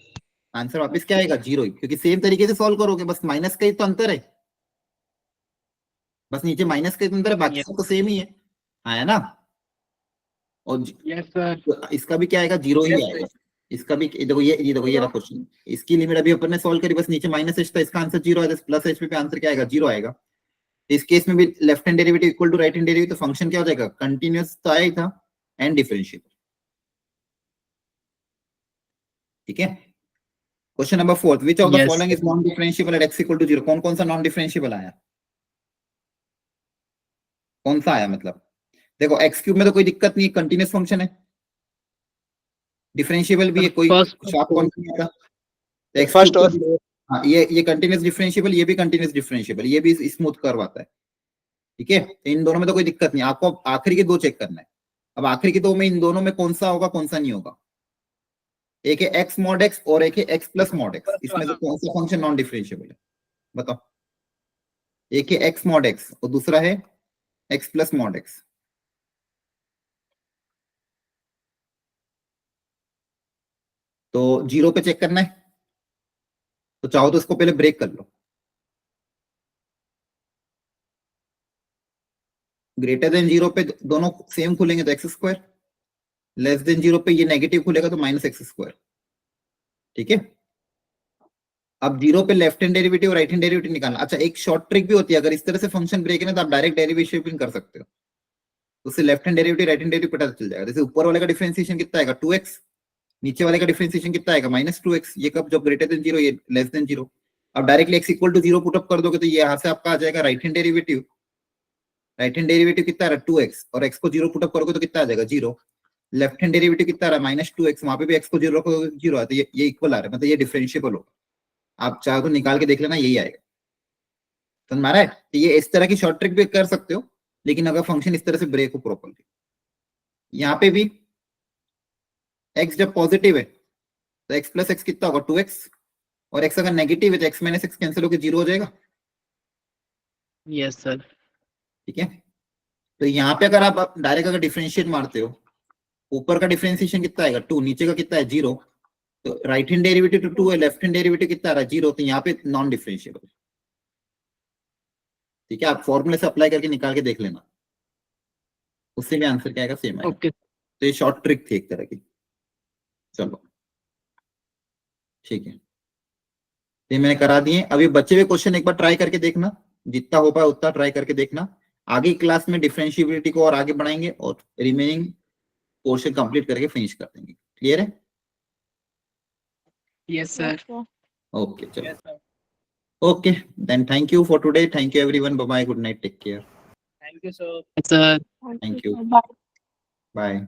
आंसर वापस क्या आएगा? जीरो ही, क्योंकि सेम तरीके से सॉल्व करोगे, बस माइनस का ही तो अंतर है, बस नीचे माइनस का ही तो अंतर है, बाकी सब तो सेम ही है ना? और
यस सर।
इसका भी क्या आएगा? जीरो ही आएगा। इसका भी देखो, ये देखो ये रहा क्वेश्चन, इसकी लिमिट अभी अपन ने सॉल्व करी, बस नीचे माइनस एच था, इसका आंसर जीरो आएगा, प्लस एच पे आंसर क्या आएगा? जीरो आएगा। इस केस में भी left hand derivative equal to right hand derivative, तो फंक्शन क्या हो जाएगा, कंटिन्यूअस तो आया ही था एंड डिफरेंशिएबल। ठीक है। Question number 4, which of the
Yes,
following is non differentiable at x equal to 0? कौन कौन सा नॉन डिफरेंशिएबल आया, कौन सा आया, मतलब देखो x क्यूब में तो कोई दिक्कत नहीं है, कंटिन्यूअस फंक्शन है, डिफरेंशिएबल भी है, कोई
First-
शार्प पॉइंट नहीं आता। तो x
First
क्यूब
और-
हाँ, ये कंटिन्यूअस डिफरेंशिएबल, ये भी कंटिन्यूअस डिफरेंशिएबल, ये भी स्मूथ कर्व आता है। ठीक है, तो इन दोनों में तो कोई दिक्कत नहीं, आपको आखिरी के दो चेक करना है। अब आखिरी के दो में इन दोनों में कौन सा होगा कौन सा नहीं होगा, एक है x mod x और एक है x प्लस mod x, इसमें से कौन सा फंक्शन नॉन डिफरेंशिएबल है बताओ। एक है x mod x और दूसरा है x प्लस mod x। तो 0 पे चेक करना है, तो चाहो तो इसको पहले ब्रेक कर लो। ग्रेटर देन 0 पे दोनों सेम खुलेंगे तो x स्क्वायर, लेस देन 0 पे ये नेगेटिव खुलेगा तो माइनस x स्क्वायर। ठीक है, अब 0 पे लेफ्ट हैंड डेरिवेटिव और राइट हैंड डेरिवेटिव निकालना। अच्छा, एक शॉर्ट ट्रिक भी होती है, अगर इस तरह से फंक्शन ब्रेक है ना तो आप डायरेक्ट डेरिवेशन भी कर सकते हो, तो उससे left hand derivative right hand derivative पता चल जाएगा। जैसे ऊपर वाले का डिफरेंशिएशन कितना आएगा 2x, नीचे वाले का डिफरेंशिएशन कितना आएगा -2x, ये कब, जब ग्रेटर देन 0 ये लेस देन 0। अब directly x equal to 0 put up कर दोगे तो ये यहाँ से आपका आ जाएगा right hand derivative, right hand derivative कितना आ रहा है 2x, और x को 0 पुट अप करोगे तो कितना आ जाएगा 0। लेफ्ट हैंड डेरिवेटिव कितना आ रहा है -2x, वहां पे भी x को 0 रखोगे 0 आता है, ये इक्वल आ रहा है, मतलब ये डिफरेंशिएबल होगा। आप चाहो तो निकाल के देख लेना, यही आएगा। समझ में आ रहा है, तो ये इस तरह की शॉर्ट ट्रिक भी कर सकते हो, लेकिन अगर फंक्शन इस तरह से ब्रेक हो प्रॉपर्ली। यहाँ पे भी x जब पॉजिटिव है तो x प्लस एक्स कितना होगा 2x, और x अगर नेगेटिव है तो x माइनस एक्स कैंसिल होकर 0 हो जाएगा।
yes sir.
ठीक है, तो यहाँ पे अगर आप डायरेक्ट अगर डिफरेंशिएट मारते हो, ऊपर का डिफरेंशिएशन कितना आएगा 2, नीचे का कितना है 0, तो राइट हैंड डेरिवेटिव तो 2 है, लेफ्ट हैंड डेरिवेटिव कितना आ रहा है 0, तो यहाँ पे नॉन डिफरेंशिएबल। ठीक है, आप फॉर्मूले से अप्लाई करके निकाल के देख लेना, उससे भी आंसर क्या आएगा, सेम आएगा।
Okay.
तो ये शॉर्ट ट्रिक थी एक तरह की। चलो ठीक है, ये मैंने करा दिए। अभी बचे हुए क्वेश्चन एक बार ट्राई करके देखना, जितना हो पाए उतना ट्राई करके देखना। आगे क्लास में डिफरेंशिएबिलिटी को और आगे बढ़ाएंगे और रिमेनिंग पोर्शन कंप्लीट करके फिनिश कर देंगे। क्लियर है?
Yes sir.
Yes, sir.
Okay चलो,
Yes, sir.
Okay then, thank you for today, thank you everyone, bye bye, good night, take care,
Thank you, sir.
Yes sir.
Thank you.
Bye.
Bye.